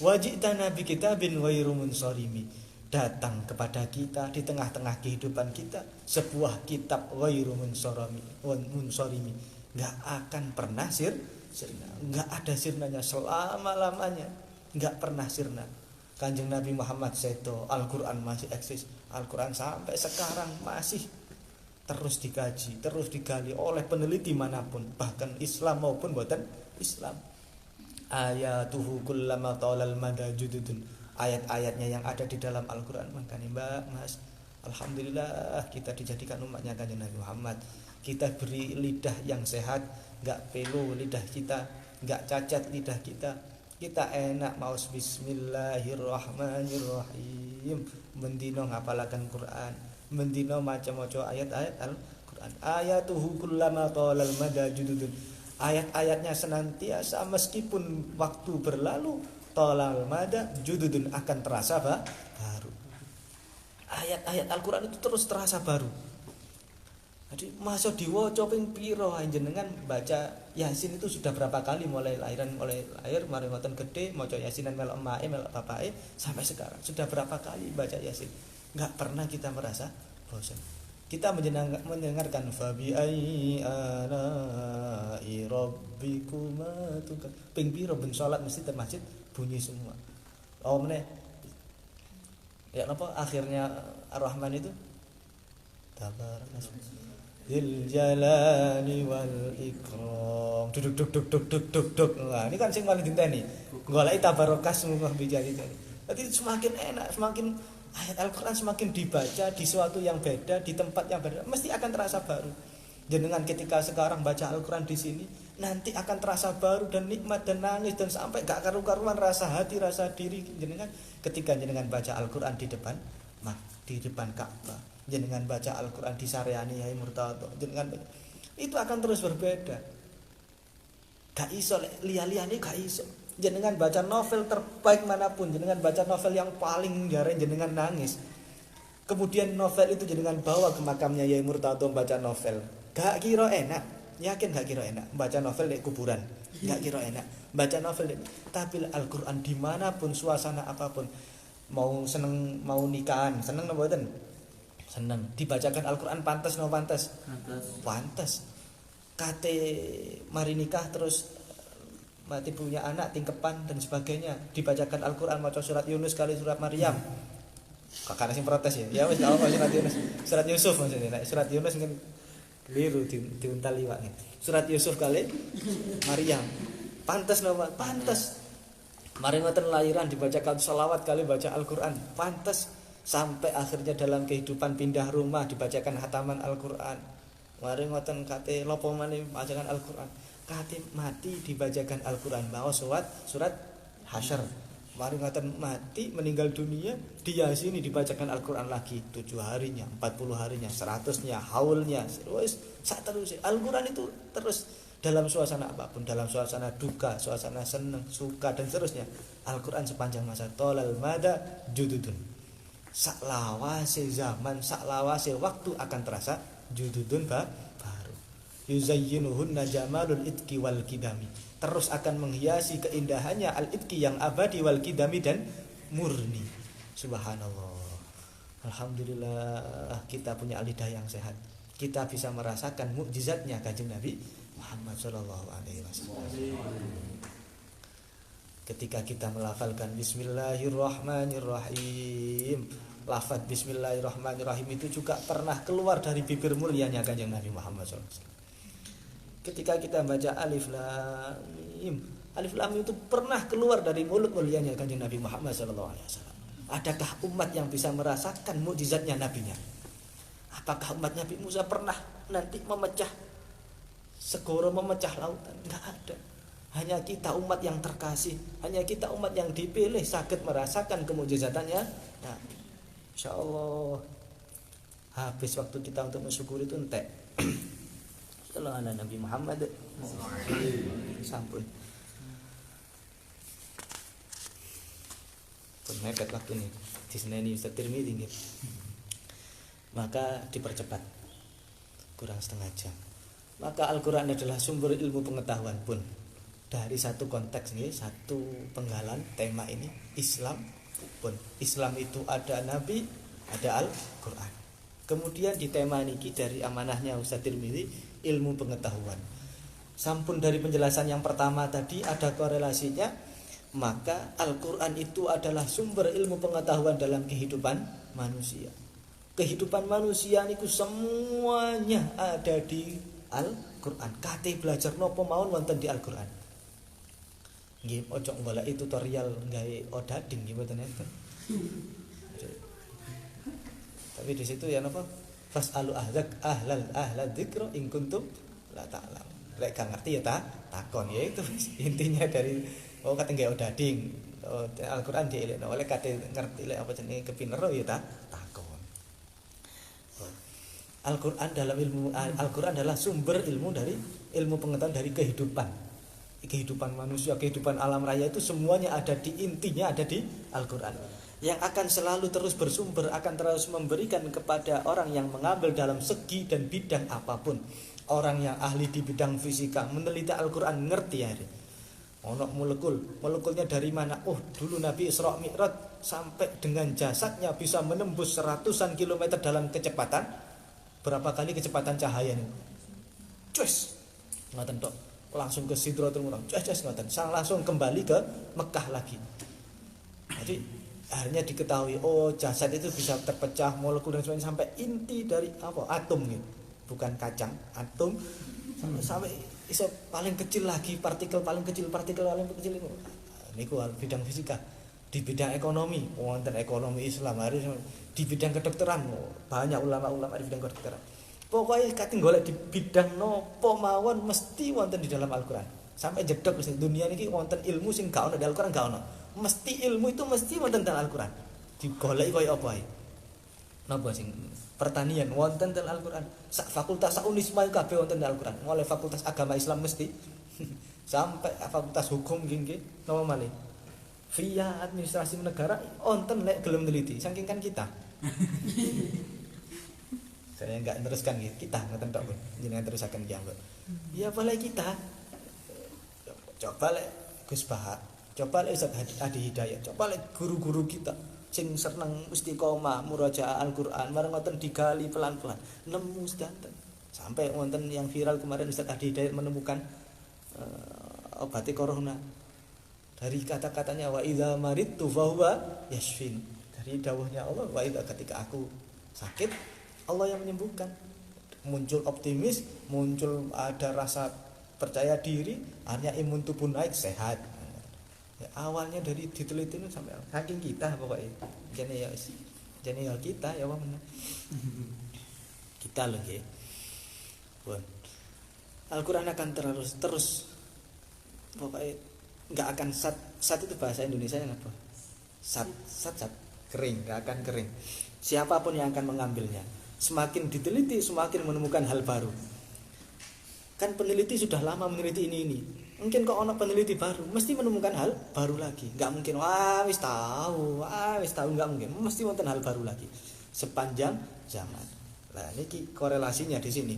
Wajitana bi kitabin ghairu munsarimi, datang kepada kita di tengah-tengah kehidupan kita sebuah kitab ghairu munsarimi, enggak akan pernah sirna, enggak ada sirnanya selama-lamanya, enggak pernah sirna. Kanjeng Nabi Muhammad seto, Al-Qur'an masih eksis, Al-Qur'an sampai sekarang masih terus dikaji, terus digali oleh peneliti manapun, bahkan Islam maupun buatan Islam. Ayatuhu kullama talal mada jududun, ayat-ayatnya yang ada di dalam Al-Quran. Makanya Mbak Mas, alhamdulillah kita dijadikan umatnya Kanjeng Nabi Muhammad. Kita beri lidah yang sehat, gak pelu lidah kita, gak cacat lidah kita. Kita enak maus bismillahirrahmanirrahim, mendino ngapalakan Quran, mendino maca-maca ayat-ayat Al-Quran. Ayatuhu kullama talal mada jududun, ayat-ayatnya senantiasa meskipun waktu berlalu, tolal mada jududun akan terasa baru. Ayat-ayat Al-Quran itu terus terasa baru. Jadi masa diwaca ping pira jenengan baca Yasin itu sudah berapa kali mulai lahir mari ngoten gede maca Yasinan melok emae melok bapake sampai sekarang sudah berapa kali baca Yasin. Enggak pernah kita merasa bosan. Kita mendengarkan fabi ai ala'i rabbikuma tuka. Ping pira ben salat mesti teng masjid bunyi semua. Oh meneh. Ya napa akhirnya Ar-Rahman itu tabarak Dzil jalali wal ikram. Duk. Nah, ini kan sing paling dinteni. Goleki tabarokas semua bijari. Jadi semakin enak, semakin ayat Al-Quran semakin dibaca di suatu yang beda, di tempat yang beda, mesti akan terasa baru. Jenengan ketika sekarang baca Al-Quran di sini, nanti akan terasa baru dan nikmat dan nangis dan sampai gak karu-karuan rasa hati, rasa diri jenengan ketika jenengan baca Al-Quran di depan Ka'bah, jenengan baca Al-Quran di Sareani Yai Murtado, jenengan itu akan terus berbeda. Gak iso liya-liyane gak iso. Jenengan baca novel terbaik manapun, jenengan baca novel yang paling jare jenengan nangis. Kemudian novel itu jenengan bawa ke makamnya Yai Murtado baca novel. Gak kira enak, yakin gak kira enak baca novel di kuburan. Gak kira enak baca novel tapi Al-Quran dimanapun suasana apapun, mau seneng mau nikahan seneng napa mboten? Seneng. Dibacakan Al-Quran pantes no pantes? Pantes. Kate mari nikah terus mati punya anak tingkepan dan sebagainya, dibacakan Al-Quran maca surat Yunus kali surat Maryam. Kakak sing protes ya. Ya wis apa surat Yunus. Surat Yusuf maksudnya. Nek surat Yunus kan keliru diuntal liwat. Surat Yusuf kali Maryam. Pantes napa? Pantes. Mari ngoten lahiran dibacakan selawat kali baca Al-Quran. Pantes. Sampai akhirnya dalam kehidupan pindah rumah dibacakan hataman Al-Quran. Mari ngoten kate lopo maneh bacakan Al-Quran. Kate mati dibacakan Al-Quran bawa surat Hasyr. Mari ngoten mati meninggal dunia dia sini dibacakan Al-Quran lagi 7 harinya, 40 harinya, 100-nya, haulnya. Wis sak terus Al-Quran itu terus dalam suasana apapun, dalam suasana duka, suasana senang, suka dan seterusnya. Al-Quran sepanjang masa tolal mada jududun. Saklawase zaman, saklawase waktu akan terasa jududun baru. Yuzayyinuhunna jamalul itqi wal kidami. Terus akan menghiasi keindahannya al-itqi yang abadi wal kidami dan murni. Subhanallah. Alhamdulillah kita punya lidah yang sehat. Kita bisa merasakan mukjizatnya Kanjeng Nabi Muhammad sallallahu alaihi wasallam. Ketika kita melafalkan Bismillahirrahmanirrahim, lafaz Bismillahirrahmanirrahim itu juga pernah keluar dari bibir mulianya Kanjeng Nabi Muhammad SAW. Ketika kita baca Alif Lam Mim, Alif Lam Mim itu pernah keluar dari mulut mulianya Kanjeng Nabi Muhammad SAW. Adakah umat yang bisa merasakan mukjizatnya nabinya? Apakah umat Nabi Musa pernah nanti memecah segoro, memecah lautan? Enggak ada. Hanya kita umat yang terkasih, hanya kita umat yang dipilih sakit merasakan kemukjizatannya. Nah, insyaallah habis waktu kita untuk mensyukuri itu entek. Sallallahu ala Nabi Muhammad. Sampun. Pun mepet waktu ini. Disneni Ustaz Tirmidzi nggih. Maka dipercepat. Kurang setengah jam. Maka Al-Qur'an adalah sumber ilmu pengetahuan pun. Dari satu konteks nih, satu penggalan tema ini Islam pun. Islam itu ada Nabi, ada Al-Qur'an. Kemudian di tema niki dari amanahnya Ustaz Tirmidzi ilmu pengetahuan. Sampun dari penjelasan yang pertama tadi ada korelasinya, maka Al-Qur'an itu adalah sumber ilmu pengetahuan dalam kehidupan manusia. Kehidupan manusia niku semuanya ada di Al-Qur'an. Kate belajar nopo mawon wonten di Al-Qur'an. Nggih, ojo golek tutorial gawe odading nggih mboten enten. Tapi di situ ya napa? Fasalu ahlal dzikra in kuntum la ta'lam. Lek gak ngerti ya takon ya itu intinya dari kate gawe odading. Al-Qur'an dielekno oleh kate ngerti lek apa jenenge kepinero ya takon. Al-Qur'an dalam ilmu Al-Qur'an adalah sumber ilmu dari ilmu pengetahuan dari kehidupan manusia, kehidupan alam raya itu semuanya ada di intinya ada di Al-Qur'an. Yang akan selalu terus bersumber, akan terus memberikan kepada orang yang mengambil dalam segi dan bidang apapun. Orang yang ahli di bidang fisika meneliti Al-Qur'an ngerti ya. Ono molekulnya dari mana? Oh, dulu Nabi Isra Mi'raj sampai dengan jasadnya bisa menembus ratusan kilometer dalam kecepatan. Berapa kali kecepatan cahaya ini? Cus. Ngoten tok. Langsung ke Sidratul Muntaha. Cus ngoten. Sang langsung kembali ke Mekah lagi. Jadi akhirnya diketahui jasad itu bisa terpecah molekul dan sebagainya sampai inti dari apa atom gitu, bukan kacang, atom sampai paling kecil lagi partikel paling kecil itu niku bidang fisika. Di bidang ekonomi wonten ekonomi Islam, hari di bidang kedokteran banyak ulama-ulama di bidang kedokteran. Pokoknya kate golek di bidang nopo mawon mesti wonten di dalam Al-Qur'an. Sampai jedok wis dunia niki wonten ilmu sing gak ono di Al-Qur'an gak ono. Mesti ilmu itu mesti wonten dalam Al-Qur'an. Digoleki koyo apa ae. Napa sing pertanian wonten dalam Al-Qur'an. Sak fakultas sak Unisma kabeh wonten dalam Al-Qur'an. Mulai fakultas agama Islam mesti sampai fakultas hukum nggih napa malih. Via administrasi negara wonten lek gelem teliti. Saking kan kita. Saya enggak teruskan gitu. Kita ngoten tok, jenengan terusaken ki ambek. Ya boleh kita. Coba lek Gus Bahak, coba lek Ustaz Adi Hidayat, coba lek guru-guru kita sing seneng istiqomah murajaah Al-Qur'an, marang ngoten digali pelan-pelan, nemu sedanten. Sampai wonten yang viral kemarin Ustaz Adi Hidayat menemukan obati corona. Dari kata-katanya wa idza maridtu fa huwa yashfin. Dari dawuhnya Allah wa idza ketika aku sakit Allah yang menyembuhkan. Muncul optimis, muncul ada rasa percaya diri, akhirnya imun tubuh naik, sehat. Ya, awalnya dari diteliti itu sampai saking kita pokoknya. Jadi ya kita ya wong kita loh nggih. Pun Al-Qur'an akan terus pokoknya enggak akan sat itu bahasa Indonesia yang apa? Sat kering, enggak akan kering. Siapapun yang akan mengambilnya, semakin diteliti semakin menemukan hal baru. Kan peneliti sudah lama meneliti ini. Mungkin kok ono peneliti baru, mesti menemukan hal baru lagi. Enggak mungkin wis tahu, enggak mungkin. Mesti wonten hal baru lagi sepanjang zaman. Nah, ini korelasinya di sini.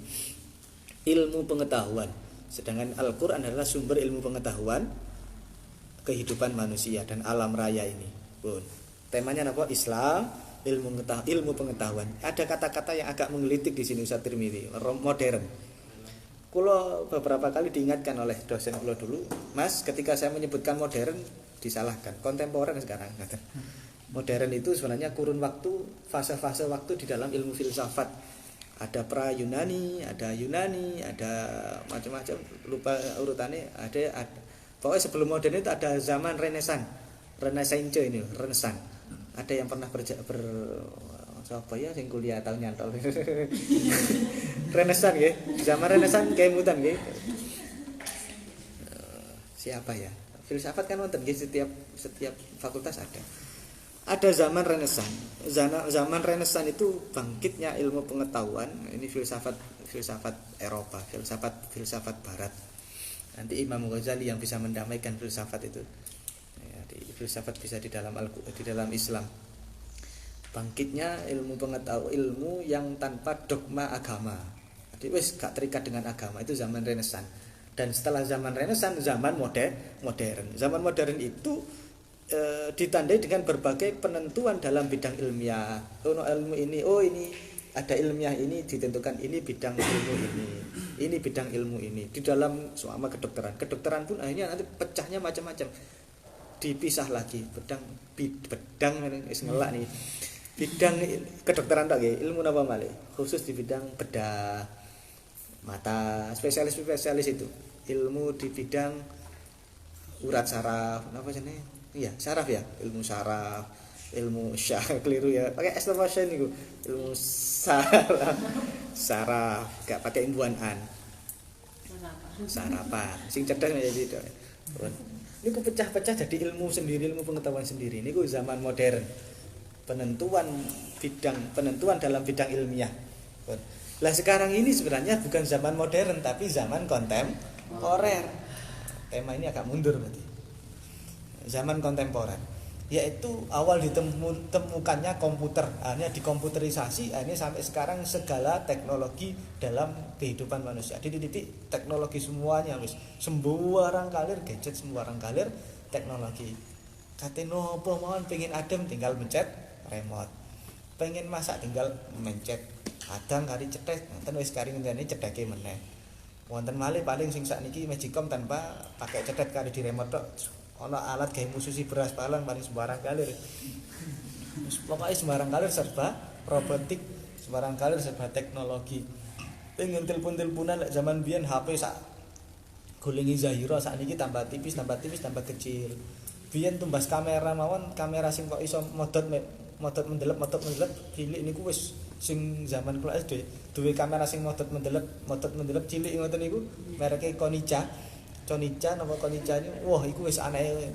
Ilmu pengetahuan. Sedangkan Al-Qur'an adalah sumber ilmu pengetahuan kehidupan manusia dan alam raya ini. Pun. Temanya apa? Islam, ilmu pengetahuan. Ada kata-kata yang agak menggelitik di sini Ustaz Tirmidzi, modern. Kulo beberapa kali diingatkan oleh dosen kulo dulu, Mas, ketika saya menyebutkan modern disalahkan, kontemporer sekarang. Modern itu sebenarnya kurun waktu, fase-fase waktu di dalam ilmu filsafat. Ada pra-Yunani, ada Yunani, ada macam-macam, lupa urutannya. Ada pokoknya sebelum modern itu ada zaman Renaissance ini, Renaissance. Ada yang pernah siapa ya sing kuliah tahun nyantol. Renaissance nggih. Zaman Renaissance kayak mutan nggih. Siapa ya? Filsafat kan wonten nggih setiap fakultas ada. Ada zaman Renaissance. Zaman Renaissance itu bangkitnya ilmu pengetahuan, ini filsafat Eropa, filsafat barat. Nanti Imam Ghazali yang bisa mendamaikan filsafat itu. Ya, filsafat bisa di dalam Islam. Bangkitnya ilmu pengetahuan, ilmu yang tanpa dogma agama. Jadi wis gak terikat dengan agama, itu zaman Renaissance. Dan setelah zaman Renaissance, zaman modern. Zaman modern itu ditandai dengan berbagai penentuan dalam bidang ilmiah. Ilmu ini, ini ada ilmiah ini ditentukan, ini bidang ilmu ini bidang ilmu ini. Di dalam selama kedokteran pun akhirnya nanti pecahnya macam-macam. Dipisah lagi, bedang wis ngelak nih. Bidang kedokteran tak nggih, ilmu napa malih? Khusus di bidang bedah mata, spesialis itu. Ilmu di bidang urat saraf, napa jenenge? Iya, saraf ya, ilmu saraf, ilmu keliru ya. Pakai exclamation niku. Ilmu saraf, gak pakai imbuhan an. Sarapan. Sing cerdas jadi itu. Niku pecah-pecah jadi ilmu sendiri, ilmu pengetahuan sendiri. Niku zaman modern. Penentuan dalam bidang ilmiah. Lah sekarang ini sebenarnya bukan zaman modern tapi zaman kontemporer. Tema ini agak mundur berarti. Zaman kontemporer, yaitu awal ditemukannya komputer, akhirnya dikomputerisasi, akhirnya sampai sekarang segala teknologi dalam kehidupan manusia. Titik teknologi semuanya wis sembarang kalir gadget, sembarang kalir teknologi. Kate nopo mawon pengen adem tinggal mencet remote. Pengen masak tinggal mencet kadang kari cetek, ngoten wis kari ngene cedake meneh. Wonten malih paling sing sakniki Magicom tanpa pakai cetek kari di remote tok. Ono alat gawe mususi beras paling sembarang kalir. Pokoknya sembarang kalir serba robotik, sembarang kalir serba teknologi. Pengen telepon-teleponan lek zaman biyen HP sak golingi Zahira sakniki tambah tipis tambah kecil. biyen tumbas kamera mawon, kamera sing kok iso modot mendelep cilik niku wis sing zaman kula SD duwe kamera sing modot mendelep cilik ngoten niku mereke Konica napa Konica niku wah iku wis aneh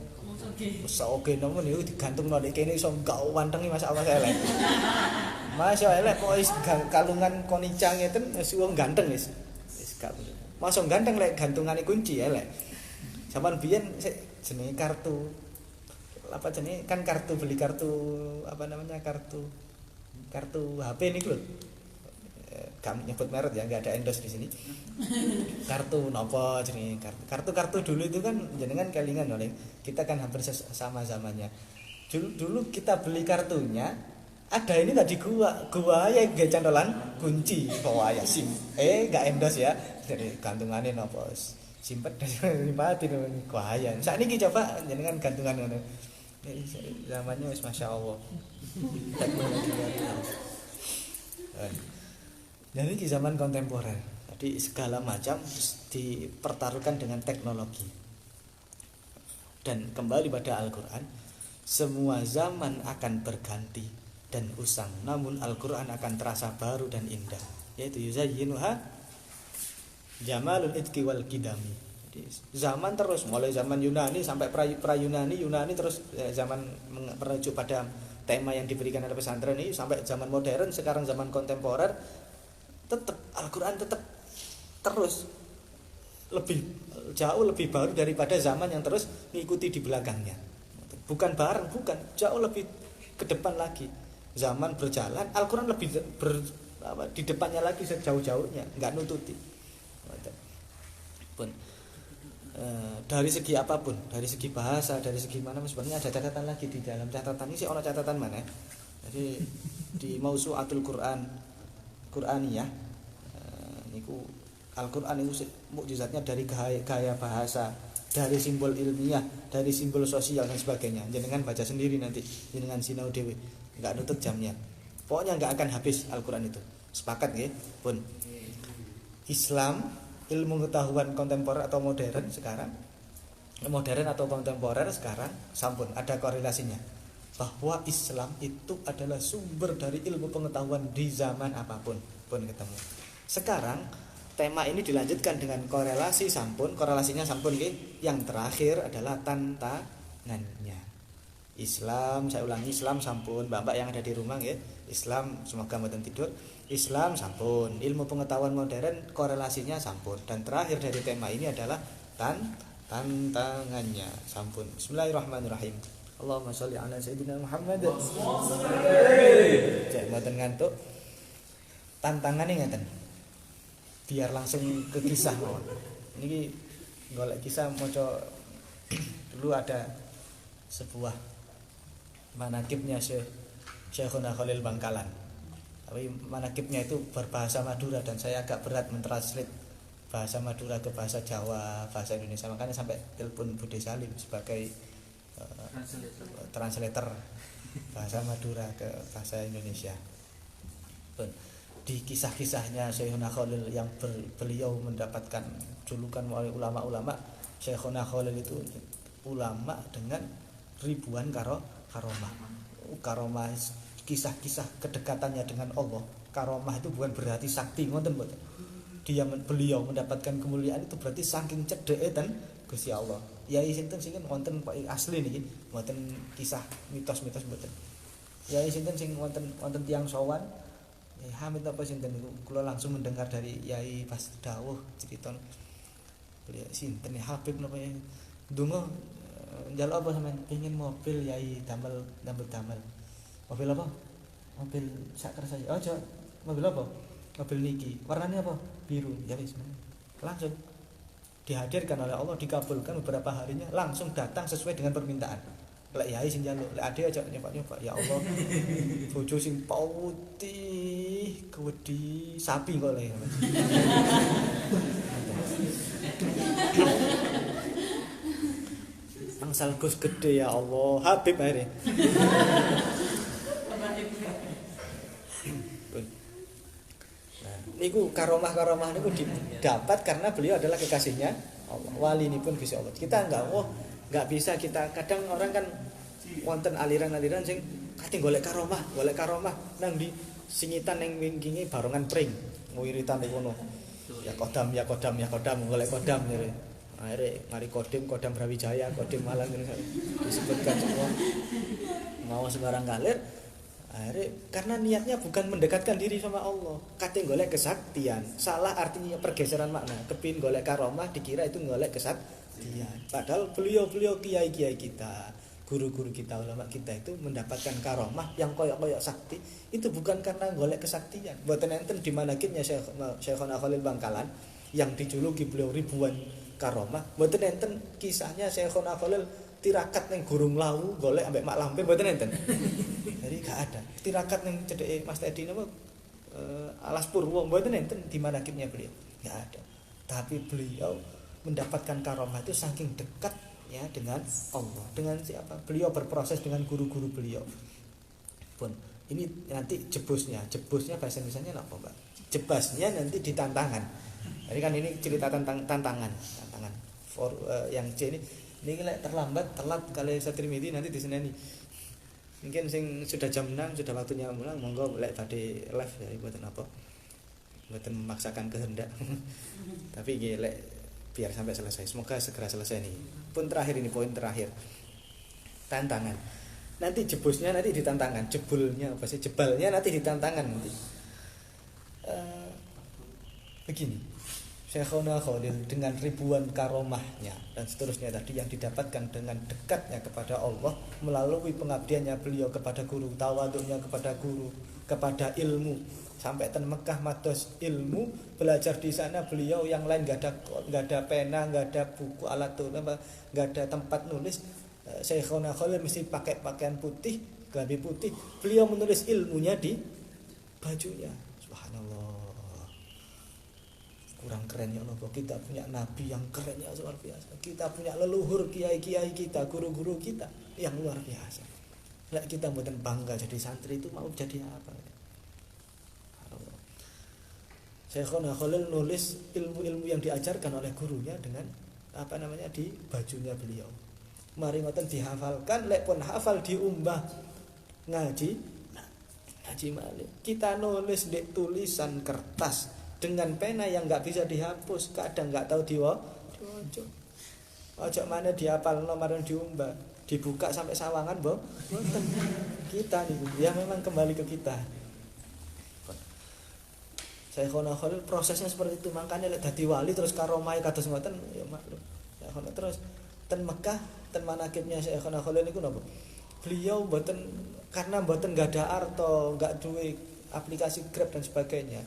wis oke nopo niku digantungno nek kene iso gak wantengi masyaallah elek masyaallah kok wis kalungan Konica ngeten wis wong ganteng wis gak masuk ganteng lek gantungane kunci elek zaman biyen jenenge kartu apa jenenge kan kartu beli kartu apa namanya kartu HP niku lho. Gak nyebut merek ya, enggak ada endorse di sini. Kartu napa jenenge kartu dulu itu kan jenengan kelingan oleh kita kan hampir sama zamannya. Dulu kita beli kartunya ada ini tadi gua ya gak cantolan kunci bawa ya SIM. Enggak endorse ya. Jadi gantungane napa simpet dari mati kuaya. Sakniki coba jenengan gantungan ngono. Zamannya wis masyaallah. Teknologi baru. Jadi di zaman kontemporer. Jadi segala macam dipertaruhkan dengan teknologi. Dan kembali pada Al-Qur'an, semua zaman akan berganti dan usang, namun Al-Qur'an akan terasa baru dan indah. Yaitu yuzayyinuha jamalul itqi wal qidami. Zaman terus mulai zaman Yunani sampai pra-Yunani terus zaman merujuk pada tema yang diberikan oleh pesantren ini sampai zaman modern sekarang zaman kontemporer tetap Al-Qur'an tetap terus jauh lebih baru daripada zaman yang terus mengikuti di belakangnya. Bukan jauh lebih ke depan lagi. Zaman berjalan Al-Qur'an lebih di depannya lagi sejauh-jauhnya, enggak nututi. Pun dari segi apapun, dari segi bahasa, dari segi mana sebenarnya ada catatan lagi di dalam catatan ini sih ono catatan mana. Jadi di Mausu'atul Qur'aniyah niku Al-Qur'an itu mukjizatnya dari gaya bahasa, dari simbol ilmiah, dari simbol sosial dan sebagainya. Jenengan baca sendiri nanti, jenengan sinau dhewe, enggak nutut jamnya. Pokoknya enggak akan habis Al-Qur'an itu. Sepakat nggih? Pun Islam ilmu pengetahuan kontemporer atau modern atau kontemporer sekarang sampun ada korelasinya bahwa Islam itu adalah sumber dari ilmu pengetahuan di zaman apapun pun ketemu. Sekarang tema ini dilanjutkan dengan korelasinya sampun yang terakhir adalah tantangannya. Islam, saya ulangi, Islam sampun, mbak-mbak yang ada di rumah ya. Islam semoga mboten tidur. Islam sampun, ilmu pengetahuan modern korelasinya sampun, dan terakhir dari tema ini adalah tantangannya sampun. Bismillahirrahmanirrahim. Allahumma sholli ala sayyidina Muhammad. Cek mboten ngantuk. Tantangannya ngeten. Biar langsung ke kisah mawon. Niki golek kisah maca dulu ada sebuah manakibnya Syekhuna Khalil Bangkalan. Tapi manakibnya itu berbahasa Madura dan saya agak berat mentranslate bahasa Madura ke bahasa Jawa, bahasa Indonesia. Makanya sampai telepon Bude Salim sebagai translator bahasa Madura ke bahasa Indonesia. Di kisah-kisahnya Syekhuna Khalil yang beliau mendapatkan julukan oleh ulama-ulama, Syekhuna Khalil itu ulama dengan ribuan karomah, kisah-kisah kedekatannya dengan Allah. Karomah itu bukan berarti sakti, ngoten mboten. Beliau mendapatkan kemuliaan itu berarti saking cedeke ten Gusti Allah. Yai sinten sing wonten asli niki, mboten kisah mitos-mitos mboten. Yai sinten sing wonten tiyang sowan, Yai Hamid apa sinten niku kula langsung mendengar dari Yai pas dawuh cerita beliau sinten Habib napa ya. Ndonga njaluk apa sampean pengin mobil Yai damel. Mobil apa? Mobil sak kersa. Oh, mobil apa? Mobil niki. Warnanya apa? Biru. Ya wis. Langsung dihadirkan oleh Allah, dikabulkan beberapa harinya, langsung datang sesuai dengan permintaan. Lek yai sing njaluk, lek ade aja nyoba-nyoba. Ya Allah. Bojo sing putih, kewedi sapi kok lek. Angsal Gus gede ya Allah, Habib akhirnya. Niku karomah niku didapat karena beliau adalah kekasihnya Allah. Wali ini pun Gusti Allah. Kita enggak Nggak bisa kita, kadang orang kan wonten aliran-aliran sing kate golek karomah nang di singitan ning wingkinge barongan pring ngwiritan ngono. Ya kodam golek kodam ngene. Akhirnya mari kodam Brawijaya, kodam Malang disebutkan semua mau sembarang ngalir. Akhirnya karena niatnya bukan mendekatkan diri sama Allah, kate golek kesaktian. Salah artinya pergeseran makna. Kepin golek karomah dikira itu golek kesaktian. Padahal beliau kiai-kiai kita, guru-guru kita, ulama kita itu mendapatkan karomah yang koyok-koyok sakti itu bukan karena golek kesaktian. Mboten enten di manakibnya Syekhona Khalil Bangkalan yang dijuluki beliau ribuan karomah. Mboten enten kisahnya Syekhona Khalil tirakat ning Gurung Lawu golek ambek Mak Lampir, mboten enten. Jadi gak ada. Tirakat ning cedeke Mas Tedi napa Alas Purwo, mboten enten di manakibnya beliau. Gak ada. Tapi beliau mendapatkan karomah itu saking dekat ya dengan Allah. Dengan siapa? Beliau berproses dengan guru-guru beliau. Pun ini nanti jebusnya bahasa Indonesianya apa, Mbak? Jebasnya nanti di tantangan. Jadi kan ini cerita tentang tantangan. For yang C ini telat kali Satrimidi nanti di Senin. Mungkin sing sudah jam 6 sudah waktunya mulai, monggo lek badhe live ya mboten apa. Mboten memaksakan kehendak. Tapi nggih lek biar sampai selesai. Semoga segera selesai nih. Poin terakhir. Tantangan. Nanti jebusnya nanti di tantangan, jebalnya nanti di tantangan nanti. Begini. Syekhona Khalil dengan ribuan karomahnya dan seterusnya tadi yang didapatkan dengan dekatnya kepada Allah melalui pengabdiannya beliau kepada guru, tawaduknya kepada guru, kepada ilmu, sampai ten Mekah mados ilmu, belajar di sana beliau yang lain nggak ada pena, nggak ada buku alat tulis, nggak ada tempat nulis. Syekhona Khalil mesti pakai pakaian putih, gabi putih, beliau menulis ilmunya di bajunya. Subhanallah. Kurang keren ya Allah, kita punya nabi yang keren ya luar biasa. Kita punya leluhur kiai-kiai kita, guru-guru kita yang luar biasa. Lek kita mboten bangga jadi santri itu mau jadi apa? Syekhona Khalil nulis ilmu-ilmu yang diajarkan oleh gurunya dengan di bajunya beliau. Mari ngoten dihafalkan, lek pun hafal diumbah ngaji malih. Kita nulis di tulisan kertas dengan pena yang nggak bisa dihapus, kadang nggak tahu diwoco. Ojo mana dihafal nomor diumbah, dibuka sampai sawangan, Bo. Kita nih, ya memang kembali ke kita. Syekhona Khalil prosesnya seperti itu, makanya lek dadi wali terus karomai kados ngoten ya maklum. Syekhona terus ten Mekah, ten manakibnya Syekhona Khalil niku napa? Beliau mboten karena mboten enggak ada arto, enggak duwe aplikasi Grab dan sebagainya.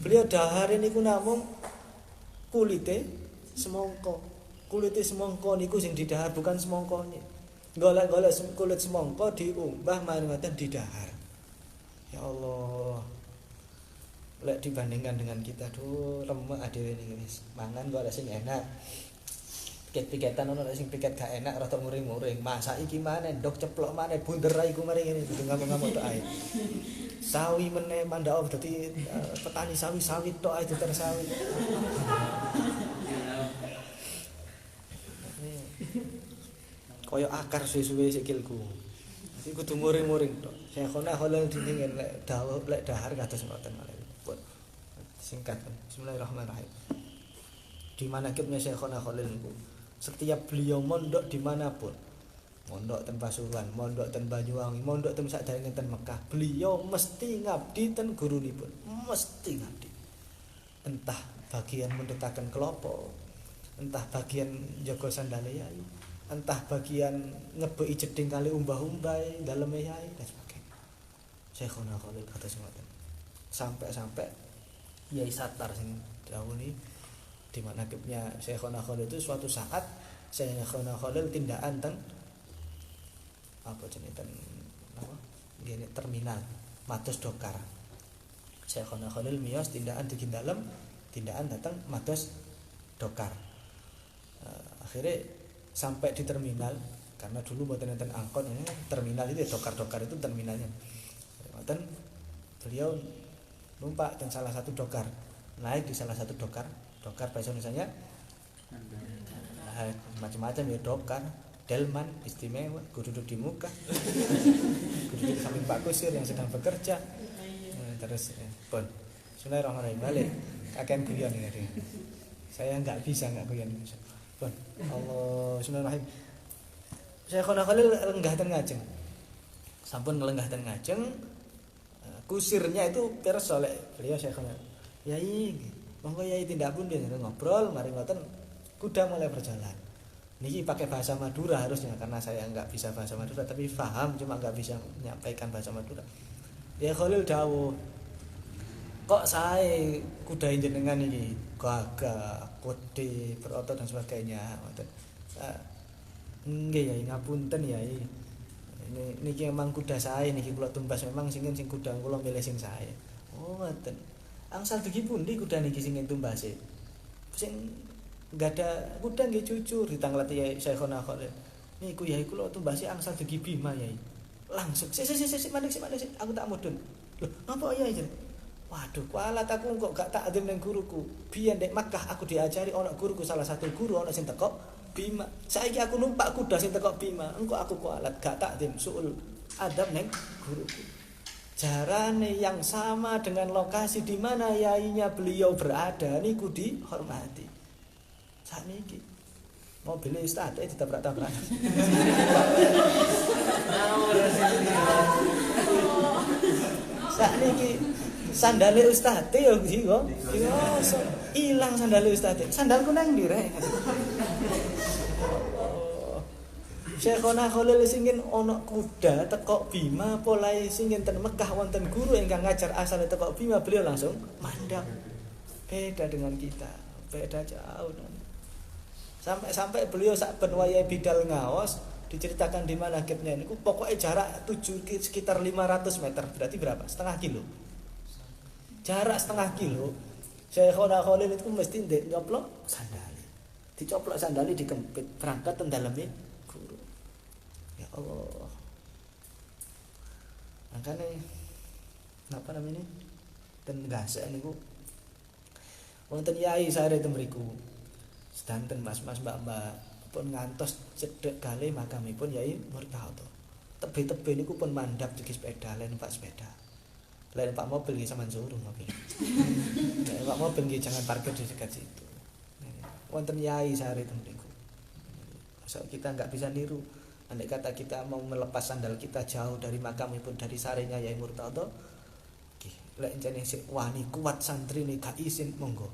Beliau dahar niku namung kulite semongko. Kulite semongko niku sing didahar, bukan semongkone. Golek-golek kulit semongko diumbah mari ngoten didahar. Ya Allah. Lek dibandingkan dengan kita remek adewe niki wis. Mangan kok sing enak. Piket-piketan ono sing piket gak enak rada muring-muring. Masak iki maneh ndok ceplok maneh bunder ra iku mari ngene kudu ngamuk-ngamuk tok ae. Sawi meneh mandhak dadi petani sawi tok ae diter sawi. Kaya akar suwe-suwe sikilku. Iki kudu muring-muring tok. Syekhona Khalil dingin lek dahar kados ngoten malih. Singkat. Bismillahirrahmanirrahim. Di manakibnya Syekhona Khalil niku, setiap beliau mondok dimanapun, mondok ten Pasuruan, mondok ten Banyuwangi, mondok ten sakderenge ten Mekah, beliau mesti ngabdi ten gurunipun, mesti ngabdi. Entah bagian mendetaken kelopo, entah bagian jaga sandale yai, entah bagian ngebeki jeding kali umbah-umbai daleme yai dan sebagainya. Syekhona Khalil kados ngoten. Sampai Yai Sattar sing dawuhi di manakibnya Syekhona Khalil itu suatu saat Syekhona Khalil tindakan ten terminal mados dokar. Syekhona Khalil miyos tindakan di dalem tindakan datang mados dokar. Akhirnya sampai di terminal karena dulu mboten enten angkot ini terminal itu dokar-dokar itu terminalnya. Mboten beliau numpak dan salah satu dokar, naik di salah satu dokar bahasa Indonesianya macam-macam ya dokar, delman istimewa, guru duduk di muka, guru duduk di samping Pak Kusir yang sedang bekerja. Terus pun Bismillahirrahmanirrahim balik kakek guyon ini. Saya nggak guyon. Pun Allah Bismillahirrahmanirrahim. Syekhona Khalil lenggahten ngajeng. Sampun ngelenggahten ngajeng. Kusirnya itu pirsa oleh beliau Syekhona. Yai, monggo yai tindak pundi ngobrol mari ngoten kuda mulai berjalan. Niki pakai bahasa Madura harusnya karena saya nggak bisa bahasa Madura tapi paham cuma nggak bisa menyampaikan bahasa Madura. Ya Khalil dawuh, kok saya kuda jenengan ini gagah, kode, berotot dan sebagainya. Nggih ya ngapunten ya. Niki memang kuda saya niki kula tumbas memang sing kuda kula milih sing saya. Oh ngoten. Angsal dugi pundi kuda niki sing tumbase? Sing enggak ada kuda nggih jujur ditangleti Yai Syekhona Khalil. Niku yai kula tumbase angsal dugi Bima yai. Langsung sik mandek aku tak mudun. Loh, ngapa yai jen? Waduh, kualat aku kok gak takdim ning guruku. Biyen ndek Makkah aku diajari ana guruku salah satu guru ana sing teko Bima. Saiki aku numpak kuda sing teko Bima. Engko aku kualat gak takdim suul adab ning guruku. Jarane yang sama dengan lokasi di mana yainya beliau berada niku dihormati. Sakniki mobil ustaz ditabrak-tabrak. Sakniki sandale ustaz yo kok. Ilang sandale ustaz. Sandalku nang ndi rek? Syekhona Khalil singin ana kuda teko Bima polahe singin ten Mekah wonten guru ingkang ngajar asale teko Bima beliau langsung mandang. Beda dengan kita, beda jauh. Sampai beliau sak ben wayahe bidal ngaos diceritakan di mana gapnya niku pokoknya jarak sekitar 500 meter berarti berapa? Setengah kilo. Jarak setengah kilo Syekhona Khalil itu mesti ndek nyoplok sandali. Dicoplok sandali dikempit berangkat ten daleme guru. Ya Allah. Makanya napa namanya? Ten gasek niku wonten yai sare ten mriku. Sedanten mas-mas mbak-mbak pun ngantos cedhek kalih makamipun Yai Murtado. Tebe-tebe niku pun mandhap dugi sepeda, lain Pak sepeda. Lain Pak mobil nggih sampean suruh mobil. Nek Pak mobil nggih jangan parkir di dekat situ. Wonten Yai sare ten niku. So, kita enggak bisa niru. Andai kata kita mau melepas sandal kita jauh dari makamipun dari sarenya Yai Murtado, nggih, lek jane sik wani kuat santri nih gak izin monggo.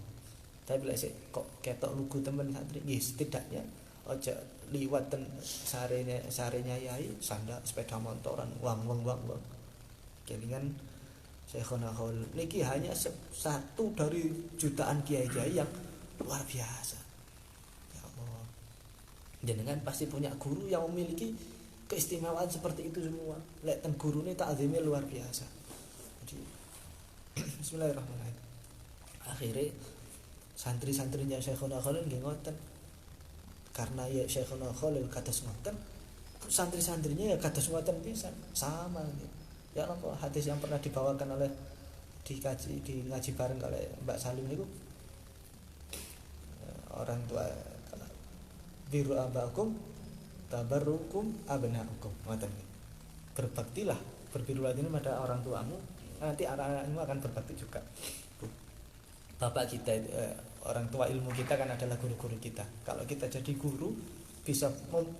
Tapi bila saya kok ketok lugu temen santri, nggih setidaknya aja liwat ten sarenya yai sandal sepeda motoran wang. Kelingan Syekhona Khalil niki hanya satu dari jutaan kiai-kiai yang luar biasa. Ya Allah. Jenengan pasti punya guru yang memiliki keistimewaan seperti itu semua. Lek ten gurune takzime luar biasa. Jadi bismillahirrahmanirrahim. Akhirnya santri-santrinya Syekhona Khalil nggih ngoten. Karena ya Syekhona Khalil kados ngoten, santri-santrinya ya kados ngoten pisan, sama gitu. Ya napa hadis yang pernah dibawakan oleh di ngaji bareng oleh Mbak Salim niku. Orang tua biru abakum tabarrukum abnaukum ngoten. Berbaktilah, berbirulah ini pada orang tuamu, nanti anak-anakmu akan berbakti juga. Bapak kita orang tua ilmu kita kan adalah guru-guru kita. Kalau kita jadi guru bisa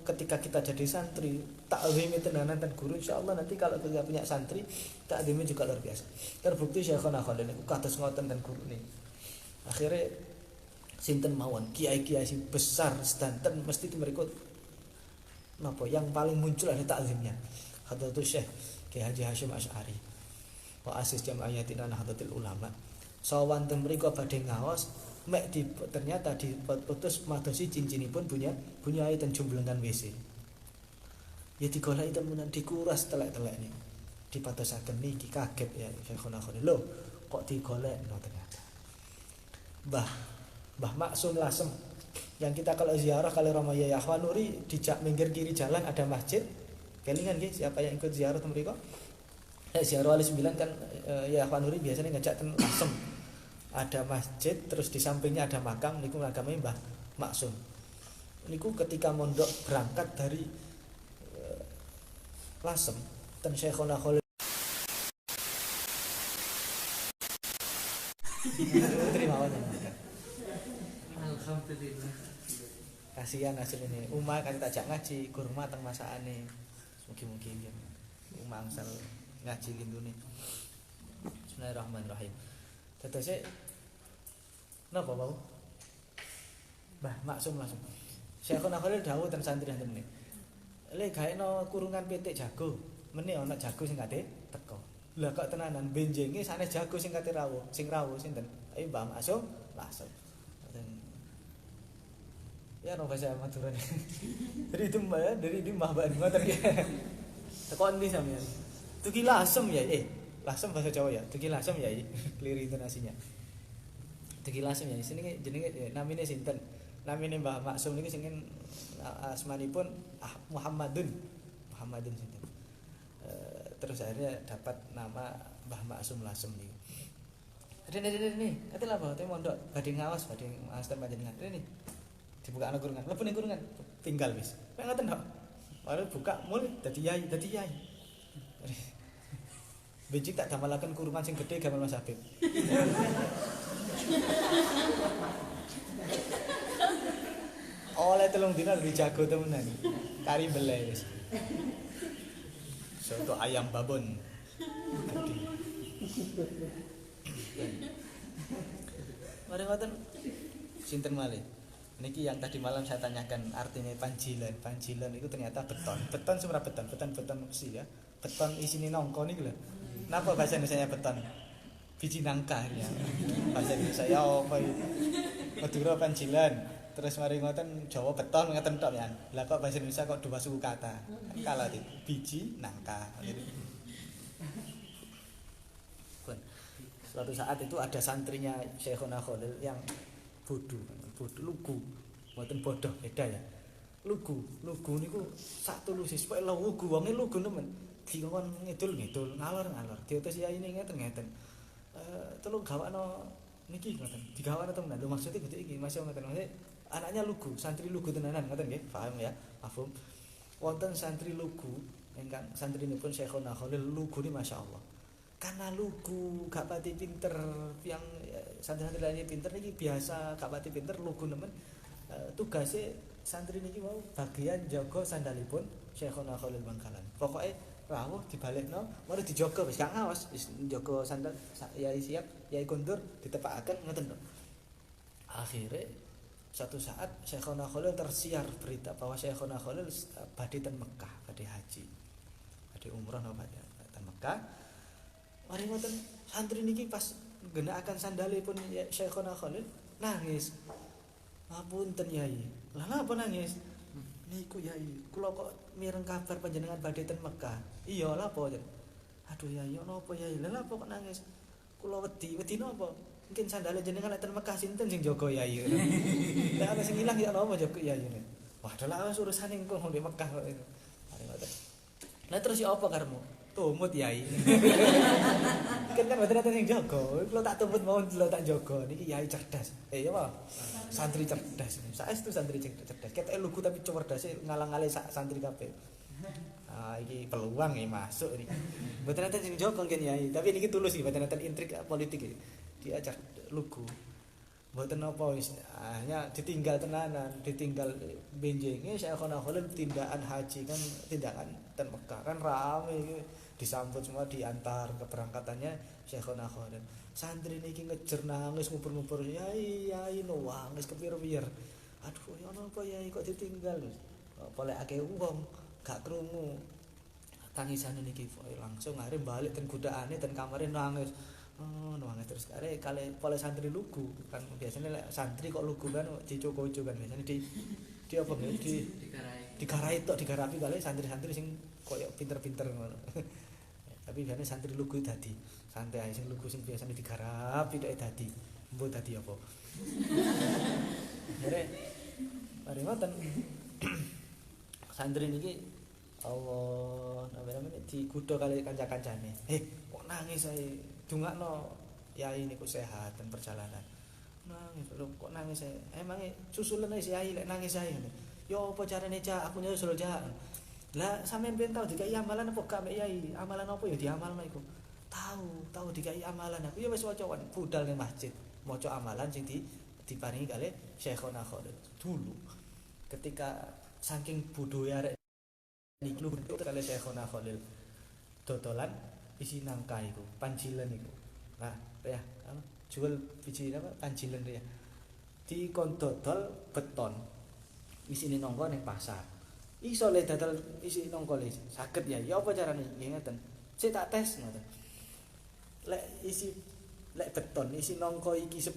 ketika kita jadi santri takzimi tenanan dan guru insyaallah nanti kalau kita punya santri takzimi juga luar biasa. Terbukti Syekhona Khalil niku kados ngoten dan guru nih. Akhirnya sinten mawon kiai-kiai sing besar sedanten mesti mereka napa yang paling muncul ada takzimnya. Hadratus Syekh Kiai Haji Hasyim Asy'ari. Wa asis jam'iyatina Nahdlatul Ulama. Sawan ten mriku badhe ngaos mek ternyata diputus madosi cincinipun punya ten jumblengan WC. Ya digoleki temenan dikuras telek-telek niku. Dipatosaken niki kaget ya Syekhona Khalil. Lho, kok digolekno ternyata. Mbah Maksum Lasem yang kita kalau ziarah kali Ramaya Yahwanuri di minggir kiri jalan ada masjid. Kelingan nggih siapa yang ikut ziarah ten mriku? Ziarah wali 9 kan Yahwanuri biasanya ngajak ten Lasem. Ada masjid terus di sampingnya ada makam niku makamnya Mbah Maksum. niku ketika mondok berangkat dari Lasem ten Syekhona Khalil terima kasih. Alhamdulillah. Kasihan hasil ini. Uma kan tak jak ngaji kurma teng masakane. Mugi-mugi Uma angsal ngaji lindune. Bismillahirrahmanirrahim. Tetese napa mau? Mbah maksum langsung. Syekhona Khalil dawuh ten santri enten meneh. Le gaekno kurungan pitik jago, meneh ana jago sing kate teko. Lah kok tenanan benjenge sanes jago sing kate rawuh, sing rawuh sinten? Ayo Mbah Maksum, langsung. Ya no bahasa Madura nih. Dari itu Mbak ya, dari ini Mbah ngoten ya. Teko endi sampeyan? Tuki lasem ya, lasem bahasa Jawa ya. Tuki lasem ya, keliru intonasinya. Tuki lasem ya, sini jenenge namine sinten? Namine Mbah Maksum niki sing asmanipun Muhammadun sinten. Terus akhirnya dapat nama Mbah Maksum Lasem niku. Dene, kate lha bae mondok badhe ngawas panjenengan. Dene dibuka ana kurungan, mlebu ning kurungan, tinggal wis. Nek ngoten kok. Baru buka mulai dadi yai. Benci tak damelaken kurungan sing gedhe gamal Mas Habib. Oleh 3 dina lebih jago temenan. Kari beleh wis. Soto ayam babon. Gede. Mari ngoten sinten malih. Niki yang tadi malam saya tanyakan artinya panjilan. Panjilan itu ternyata beton. Beton semua beton besi ya. Beton isine nangka niku lho. Napa bahasa Indonesianya beton? Biji nangka ya. Bahasa Indonesia apa iki? Madura panjilan. Terus mari ngoten Jawa beton ngoten tok ya. Lah kok bahasa Indonesia kok dua suku kata. Kalah iki biji nangka. Suatu saat itu ada santrinya Syekhona Khalil yang bodoh lugu, mboten bodoh beda ya. Lugu niku sak tulus pokoke lugu wonge lugu nemen. Dikon ngidul ngalor. Diutus yai ini ngeten. Telu gawakno niki ngoten. Digawakno temenan. Lho maksudnya gede iki Mas ngoten. Maksudnya anaknya lugu, santri lugu tenanan ngoten nggih. Paham ya? Paham. Wonten santri lugu ingkang santrinipun Syekhona Khalil lugu ni masyaallah. Karena lugu gak pati pinter yang santri-santri lainnya pinter niki biasa gak pati pinter lugu nemen tugasnya santri niki mau bagian jaga sandalipun Syekhona Khalil Bangkalan. Pokoknya rawuh dibalekno mari dijaga wis gak ngawas wis jaga sandal yai siap yai kondur ditepakaken ngoten to. Akhire suatu saat Syekhona Khalil tersiar berita bahwa Syekhona Khalil badhe ten Mekah, badhe haji. Badhe umrah napa ten Mekah. Mari ngoten santri niki pas genakaken sandalipun Syekhona Khalil nangis. Ngapunten Yai. Lah napa nangis? Niku Yai, kula kok mireng kabar panjenengan badhe ten Mekah. Iya lha apa? Aduh Yai, napa Yai? Lah napa kok nangis? Kula wedi napa? Mungkin sandale jenengan ten Mekah sinten sing jaga Yai. Lah ana sing ilang ya napa jaga Yai. Waduh lah urusan engko di Mekah kok. Mari ngoten. Lah terus ya apa karemu? Tumut Yai. Kan mboten enten sing jaga. Kula tak tumput mawon delok tak jaga. Niki Yai cerdas. Ya apa? Santri cerdas. Saestu santri cerdas. Ketoke lugu tapi cerdase ngalang-aling santri kabeh. Ah iki peluang iki masuk iki. Mboten enten sing jaga kan Yai, tapi niki tulus iki mboten enten intrik politik iki. Dia lugu. Mboten apa wis hanya ditinggal tenanan, ditinggal benjenge Syekhona Khalil tindakan haji kan tindakan ten Mekah kan rame iki. Disambut semua diantar keberangkatannya Syekhona Khalil. Santri niki ngejer nangis ngumpul-ngumpul Yai nangis kepir-pir. Aduh ya napa Yai kok ditinggal. Boleh akeh wong gak krungu. Tangisane niki langsung arep balik ten gudakane ten kamare nangis. Nangis terus kali boleh santri lugu kan biasanya santri kok lugu kan dicoco kan biasanya di apa nggih digarai tok digarapi kali santri-santri sing koyo pinter-pinter ngono. Tapi biasanya santri lugu dadi santai sing lugu sing biasanya digarapi tok dadi mbok dadi apa. Mari ngoten. Santri niki Allah namanya digodha kali kanca-kancane. Kok nangis ae dungakno Yai niku sehat dan perjalanan. Nangis lho kok nangis ae. Emange susulen ae si Yai lek nangis ae. Yo apa carane Cak? Aku nyusul Cak. Lah sampean ben tau dikai amalan apa gak mek yai? Amalan apa ya diamalno iku? Tahu dikai amalan aku ya wis waca budal ning masjid. Maca amalan sing diparingi kali Syekhona Khalil. Dulu ketika saking bodohe arek niku kali Syekhona Khalil dodolan isi nangka iku, panjilan iku. Nah, ya, jual biji apa panjilan ya. Dikon dodol beton. Isine nangka ning pasar. Iso le dodol isi nangka le. Saged ya. Ya apa carane? Nggih ngeten. Sik tak tes ngoten. Lek beton isi nangka iki 10,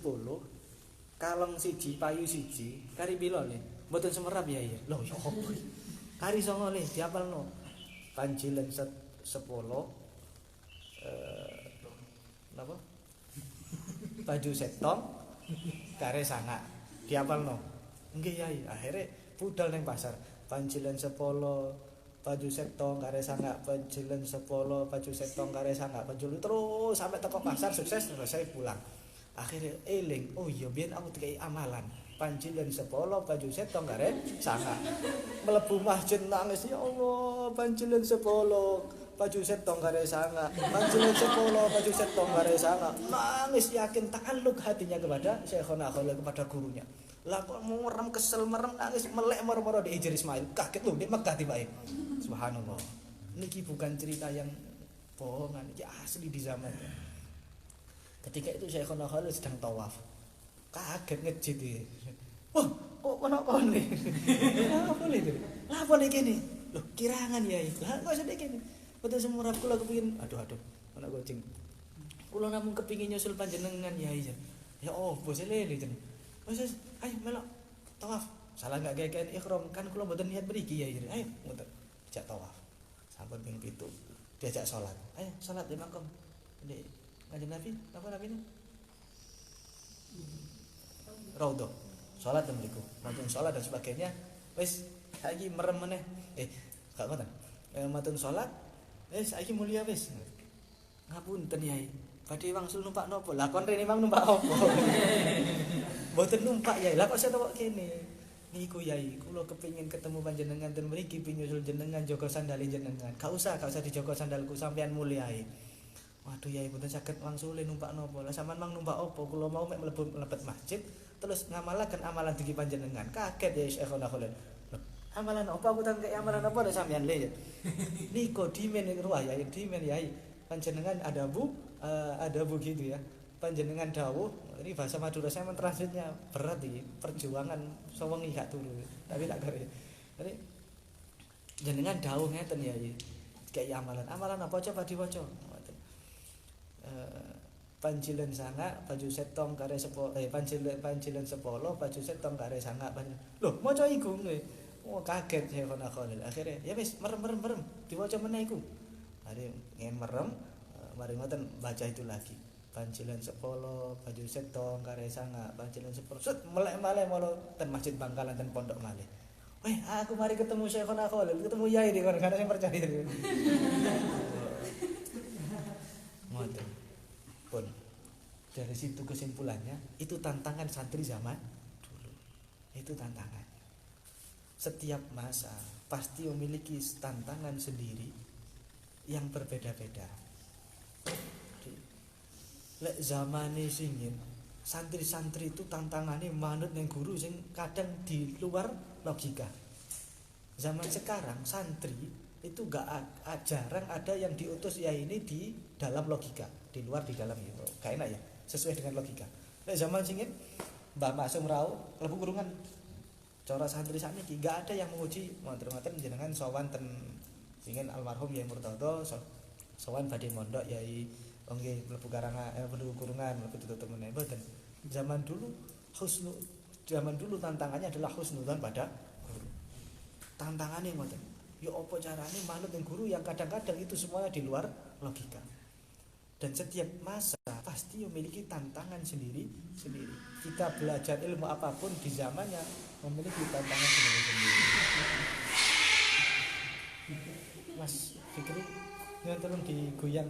kalong siji payu siji, kari piro le? Mboten semerap ya ya. Lho ya opo iki? Kari 9 le diapalno. Panjilan 10 napa? Baju setong kare sanga diapalno. Nggih Yai, akhire budal ning pasar. Panjilan 10 baju setong kare sanga, panjilan 10 baju setong kare sanga, panjul terus sampai teko pasar sukses selesai pulang. Akhirnya eling, oh iya biyen aku dikai amalan. Panjilan 10 baju setong kare sanga. Mlebu masjid nangis, ya Allah, panjilan 10 baju setong kare sanga. Panjilan 10 baju setong kare sanga. Nangis yakin ta'alluq hatinya kepada Syekhona Khalil, kepada gurunya. Lah kok merem kesel merem nangis melek moro-moro di Hijr Ismail. Kaget lho di Mekah tibake. Subhanallah. Niki bukan cerita yang bohongan, iki asli di zaman. Ketika itu Syekhona Khalil sedang tawaf. Kaget ngejit iki. Wah, kok ono kene? Lah apa iki? Lah apa iki kene? Loh, kirangan ya. Lah kok sedek kene? Betul semurah kula kepengin, aduh ana kucing. Kula namung kepengin nyusul panjenengan ya iya. Ya opo lele jen. Wis ayo melok tawaf. Salah gak geken ihram kan kula mboten niat mriki ya. Ayo ngoten. Dijak tawaf. Sampun ping 7. Diajak salat. Ayo salat di makam. Ndek Kanjeng Nabi, apa namanya? Raudhah. Salat mriku. Matun salat dan sebagainya. Wis saiki merem meneh. Gak ngoten. Matun salat. Saiki mulia wis. Ngapunten Yai. Badhe wangsul numpak napa? Lah kon rene mang numpak apa? Mboten numpak Yai. Lah kok saya tawak kene. Niku Yai, kula kepengin ketemu panjenengan ten mriki pinyusul jenengan jaga sandale jenengan. Gak usah dijaga sandalku sampean mulih ae. Waduh Yai, mboten saged wangsule numpak napa. Lah sampean mang numpak apa? Kula mau mek mlebet masjid terus ngamalaken amalan dugi panjenengan. Kaget ya Syekhona Khalil. Amalan apa aku tak amalan apa ada sampean le. Niko dimen ruah Yai, dimen Yai. Panjenengan ada bu gitu ya. Panjenengan dawuh, ini bahasa Madura saya mentranslitnya berat iki, perjuangan sewengi gak turu. Tapi tak kare. Jadi jenengan dawuh ngeten ya iki. Kayak amalan. Amalan apa coba diwaca? Ngoten. Panjilan sanga baju setong kare panjilan 10 baju setong kare sanga. Loh, maca iku nggih. Oh kaget Syekhona Khalil. Akhirnya ya wis merem diwaca meneh iku. Hari ngen merem mari ngoten baca itu lagi. Panjilan 10 baju setong kare sanga, panjilan 10 set melek-melek molo ten Masjid Bangkalan ten pondok malih. Weh, aku mari ketemu Syekhona Khalil, ketemu Yai di kono karena saya percaya. Ngoten. Pun dari situ kesimpulannya itu tantangan santri zaman dulu. Itu tantangan. Setiap masa pasti memiliki tantangan sendiri yang berbeda-beda. Lek zamane singin santri-santri itu tantangannya manut yang guru sing kadang di luar logika. Zaman sekarang santri itu jarang ada yang diutus ya ini di dalam logika, di luar di dalam gitu. Gak enak ya, sesuai dengan logika. Lek zaman singin Mbak Maksum Rau lebu kurungan cara santri sakniki gak ada yang menguji ngoten-ngoten jenengan sowan ten singin almarhum Yai Murtadha sowan badhe mondok Yai nggih mlebu karangan mlebu kurungan mlebu tutup meneh mboten. Zaman dulu tantangannya adalah husnudzon pada guru. Tantangannya ngoten. Ya apa carane manut ning guru yang kadang-kadang itu semuanya di luar logika. Dan setiap masa pasti memiliki tantangan sendiri-sendiri. Kita belajar ilmu apapun di zamannya memiliki tantangan sendiri-sendiri. Mas Fikri, ini tolong digoyang.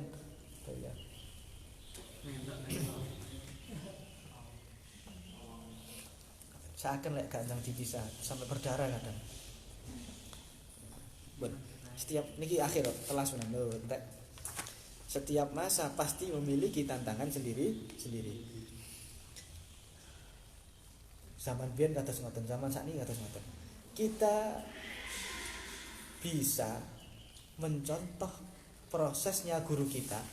seakan lek gandang dipisah sampai berdarah kadang. Setiap niki akhir kelas menan lho, entek. Setiap masa pasti memiliki tantangan sendiri-sendiri. Zaman biyen kados ngoten, zaman sakniki kados ngoten. Kita bisa mencontoh prosesnya guru kita,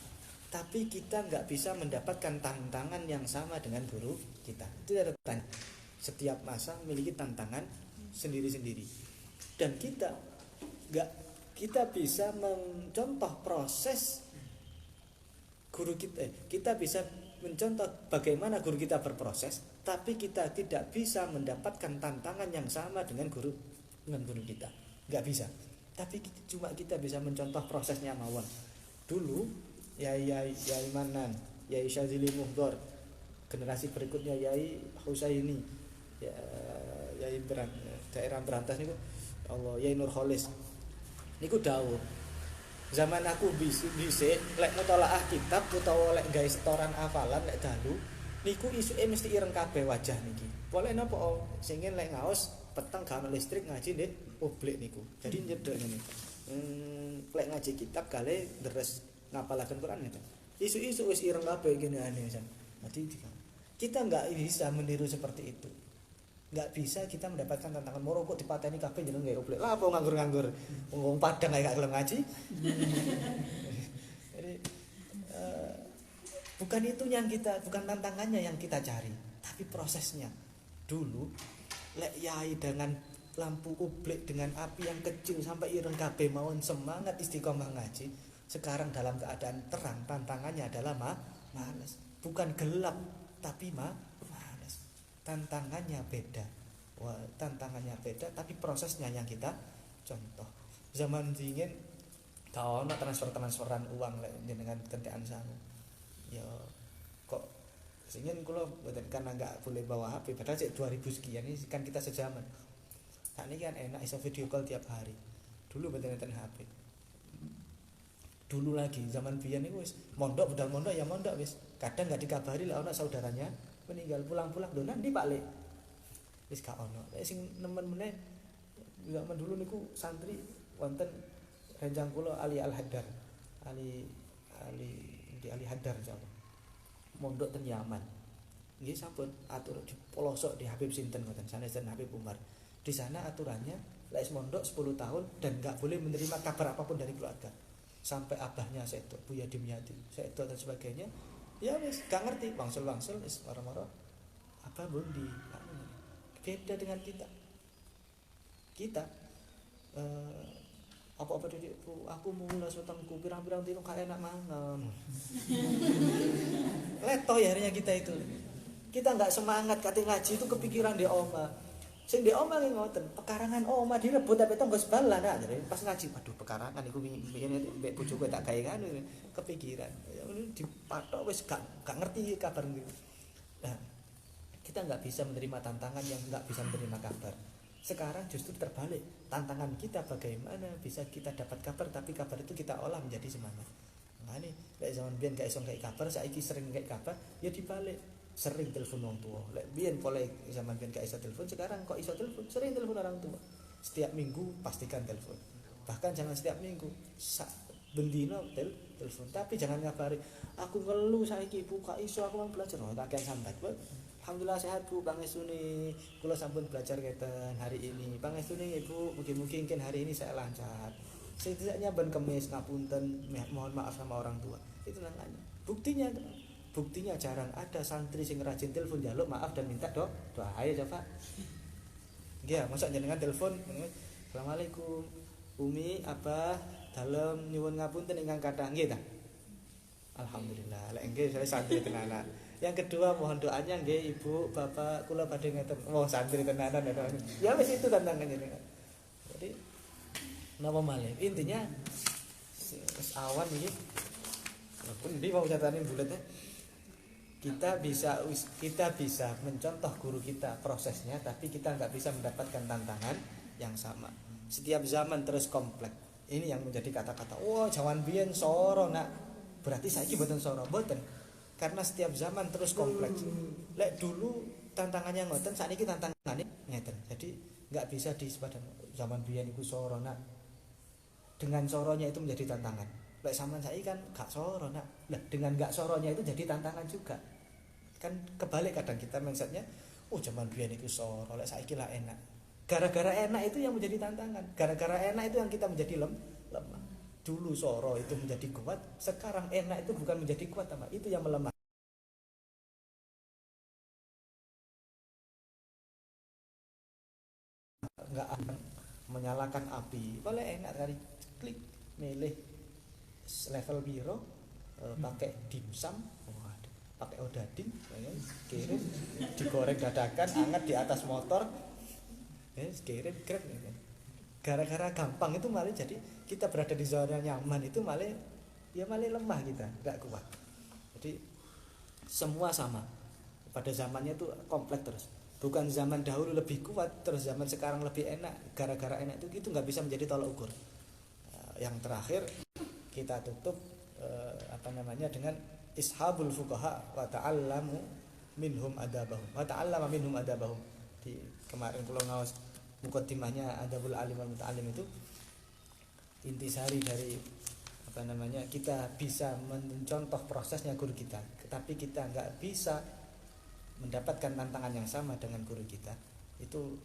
tapi kita nggak bisa mendapatkan tantangan yang sama dengan guru kita. Itu ada tanya. Setiap masa memiliki tantangan sendiri-sendiri, dan kita bisa mencontoh proses guru kita. Kita bisa mencontoh bagaimana guru kita berproses, tapi kita tidak bisa mendapatkan tantangan yang sama dengan guru kita. Nggak bisa. Tapi cuma kita bisa mencontoh prosesnya mawon. Dulu Yai Manan, Yai Syadzili Muhdor, generasi berikutnya Yai Husaini, Yai daerah Berantas niku Allah, Yai Nur Kholis niku dawuh, zaman aku dhisik lek mutolaah kitab utawa lek gawe setoran hafalan lek dalu niku isuke mesti ireng kabeh wajah niki. Boleh napa sing lek ngaos peteng gak listrik ngaji ndek publik niku. Jadi nyedek ngene. Lek ngaji kitab kale deres ngapalaken Quran ngeten. Isu-isu wis ireng kabeh ngene ane san. Jadi kita enggak bisa meniru seperti itu. Enggak bisa kita mendapatkan tantangan moro kok dipateni kabeh jeneng gawe publik. Lah apa nganggur-nganggur wong Padang gak gelem ngaji. Jadi bukan itu yang bukan tantangannya yang kita cari, tapi prosesnya. Dulu lek yai dengan lampu ublik dengan api yang kecil sampai ireng kabeh mawon semangat istiqomah ngaji. Sekarang dalam keadaan terang tantangannya adalah malas, bukan gelap tapi malas. Tantangannya beda. Tantangannya beda tapi prosesnya yang kita contoh. Zaman dingin gak ono transferan uang lek jenengan kentekan sangu. Ya kok singen kula mboten karena enggak boleh bawa HP padahal cek 2000 sekian ini kan kita sejaman. Saat ini kan enak iso video call tiap hari. Dulu mboten enten HP. Dulu lagi zaman biyen niku wis mondok budal mondok ya mondok wis. Kadang enggak dikabari lah ana saudaranya meninggal pulang-pulang lho nanti Pak Lek. Wis gak ono. Lek sing nemen meneh zaman dulu niku santri wonten renjang kula Ali Al-Haddar. Ali Haddar insyaallah. Mondok ten Yaman. Nggih sampun atur di pelosok di Habib sinten ngoten sanes ten Habib Umar. Di sana aturannya lek mondok 10 tahun dan enggak boleh menerima kabar apapun dari keluarga. Sampai abahnya sedo, Buya Dimyati, sedo dan sebagainya. Ya wis gak ngerti wangsul-wangsul wis maro-maro abah bundi. Beda dengan kita. Kita apa-apa didikku, aku mulas wetengku pirang-pirang dino gak enak mangan. Letoy akhirnya kita itu. Kita enggak semangat kate ngaji itu kepikiran di oma. Sing di oma ki ngoten, pekarangan oma direbut tapi tonggo sebalan nah, jadi pas ngaji waduh pekarangan iku biyen mbek bojoku tak gawe kan kepikiran. Ya dipatok wis gak ngerti kabar niku. Nah, kita enggak bisa menerima tantangan yang enggak bisa menerima kabar. Sekarang justru terbalik. Tantangan kita bagaimana bisa kita dapat kabar tapi kabar itu kita olah menjadi semangat. Nah ini lek zaman biyen gak iso ngek kabar, saiki sering ngek kabar, ya dibalik. Sering telepon orang tua. Lek biyen pola zaman biyen gak iso telepon, sekarang kok iso telepon, sering telepon orang tua. Setiap minggu pastikan telepon. Bahkan jangan setiap minggu, bendino telepon, tapi jangan ngabari, aku ngeluh saiki Bu, gak iso aku mau belajar. Oh, tak sambat, Bu. Alhamdulillah sehat Bu, pangestune kula sampun belajar keten hari ini. Pangestune Ibu, mugi-mugi mungkin hari ini saya lancar. Setidaknya ben kemis ngapunten, mohon maaf sama orang tua. Itu namanya. Buktinya jarang ada santri sing rajin telepon njaluk maaf dan minta doa. Ayo coba. Nggih, mosok jenengan telepon, Assalamualaikum. Umi, Abah, dalem nyuwun ngapunten ingkang kathah nggih ta? Alhamdulillah. Lek nggih saya santri tenanan. Yang kedua mohon doanya nggih Ibu, Bapak kula badhe ngeten. Wong santri tenanan ya wis itu tantangannya. Jadi napa malih? Intinya wis awan iki. Pun ndi mau catane buletnya. Kita bisa mencontoh guru kita prosesnya tapi kita enggak bisa mendapatkan tantangan yang sama. Setiap zaman terus kompleks. Ini yang menjadi kata-kata, "Wah, jaman biyen soro nak." Berarti saiki mboten soro, mboten. Karena setiap zaman terus kompleks. Lek dulu tantangannya ngoten, sakniki tantangannya ngeten. Jadi nggak bisa di sepadan zaman biyen iku soro nak. Dengan soronya itu menjadi tantangan. Lek sampean saiki kan gak soro nak. Lah dengan gak soronya itu jadi tantangan juga. Kan kebalik kadang kita mindsetnya, oh zaman biyen iku soro, lek saiki lah enak. Gara-gara enak itu yang menjadi tantangan. Gara-gara enak itu yang kita menjadi lemah. Dulu soro itu menjadi kuat, sekarang enak itu bukan menjadi kuat, apa? Itu yang melemah. Enggak akan menyalakan api. Boleh enak kali klik milih level biro, pakai dimsum, pakai odading, kirim, digoreng dadakan, anget di atas motor, kirim grab. Gara-gara gampang itu malah jadi kita berada di zona nyaman itu malah lemah kita, nggak kuat. Jadi semua sama. Pada zamannya itu kompleks terus. Bukan zaman dahulu lebih kuat, terus zaman sekarang lebih enak. Gara-gara enak itu nggak bisa menjadi tolak ukur. Yang terakhir kita tutup dengan ishabul fuqaha wa ta'allamu minhum adabahum. Wa ta'allama minhum adabahum. Di kemarin kalau ngawas mukaddimahnya adabul alim wal muta'allim itu intisari dari kita bisa mencontoh prosesnya guru kita, tetapi kita nggak bisa mendapatkan tantangan yang sama dengan guru kita. Itu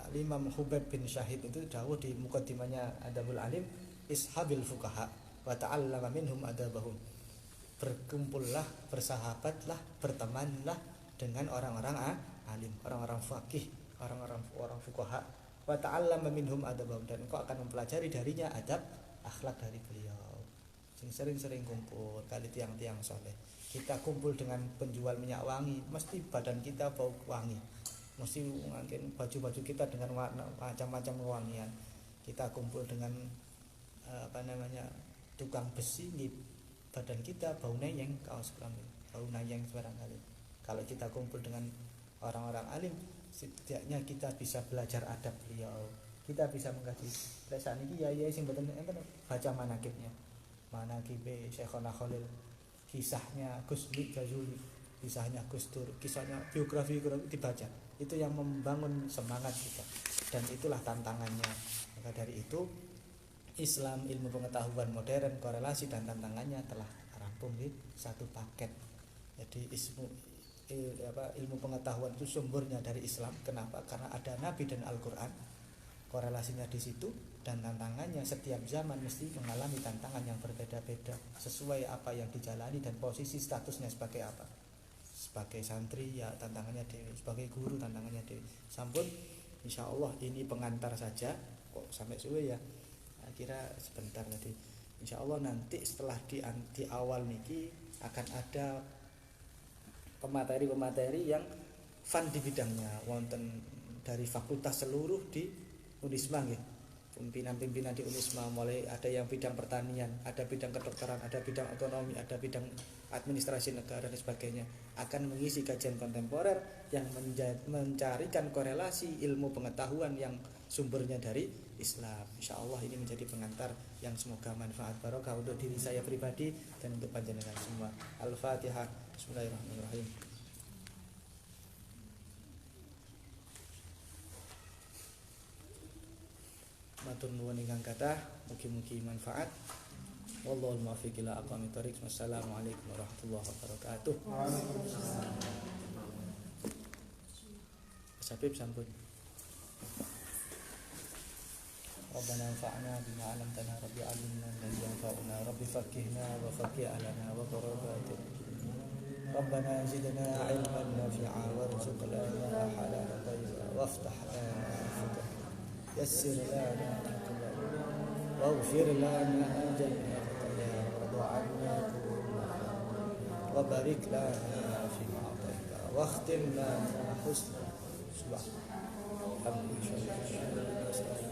Imam Hubaib bin Syahid itu dawuh di mukaddimahnya adabul alim, ishabil fuqaha wa ta'allama minhum adabahum. Berkumpullah, bersahabatlah, bertemanlah dengan orang-orang alim, orang-orang faqih, orang-orang fuqaha, wa ta'allama minhum adabahum, dan engkau akan mempelajari darinya adab akhlak dari beliau. Sering-sering kumpul kali tiang-tiang soleh. Kita kumpul dengan penjual minyak wangi, mesti badan kita bau wangi. Mesti mungkin baju-baju kita dengan macam-macam wangian. Kita kumpul dengan tukang besi, badan kita bau nayeng, kaos kelamin bau nayeng barangkali. Kalau kita kumpul dengan orang-orang alim, setidaknya kita bisa belajar adab beliau. Kita bisa mengkaji. Lesan ini ya sing mboten enten baca manakibnya. Manakibe Syekhona Khalil, kisahnya Gus Jazuli, kisahnya Gus Dur, kisahnya biografi dibaca. Itu yang membangun semangat kita. Dan itulah tantangannya. Maka dari itu Islam, ilmu pengetahuan modern, korelasi dan tantangannya telah rampung di satu paket. Jadi ilmu pengetahuan itu sumbernya dari Islam. Kenapa? Karena ada Nabi dan Al-Quran. Korelasinya di situ. Dan tantangannya setiap zaman mesti mengalami tantangan yang berbeda-beda sesuai apa yang dijalani dan posisi statusnya sebagai apa. Sebagai santri ya tantangannya dewi, sebagai guru tantangannya dewi. Sampun, insya Allah ini pengantar saja. Kok sampai suwe ya? Kira sebentar tadi. Insya Allah nanti setelah di awal niki akan ada pemateri-pemateri yang fun di bidangnya, wonten dari fakultas seluruh di Unisma nggih. Pimpinan-pimpinan di Unisma, mulai ada yang bidang pertanian, ada bidang kedokteran, ada bidang otonomi, ada bidang administrasi negara dan sebagainya, akan mengisi kajian kontemporer yang mencarikan korelasi ilmu pengetahuan yang sumbernya dari Islam. Insya Allah ini menjadi pengantar yang semoga manfaat barokah untuk diri saya pribadi dan untuk panjenengan semua. Al-Fatihah. Bismillahirrahmanirrahim. Matur nuwun ingkang kathah, mugi-mugi manfaat. Wallahul muwaffiq ila aqwamit thoriq. Wassalamualaikum warahmatullahi wabarakatuh. Sabib sampun. Rabbana anfa'na bima 'allamtana rabbi 'allimna alladhi yanfa'una rabbi faqqihna wa faqqih 'alana wa qurratin. Rabbana zidna 'ilman nafi'a warzuqna halalan thayyiban waftah lana yassir lana waghfir lana jami'a wa'anna wa barik lana fi ma a'taita wa khtim lana husna subhanallahi wa bihamdihi.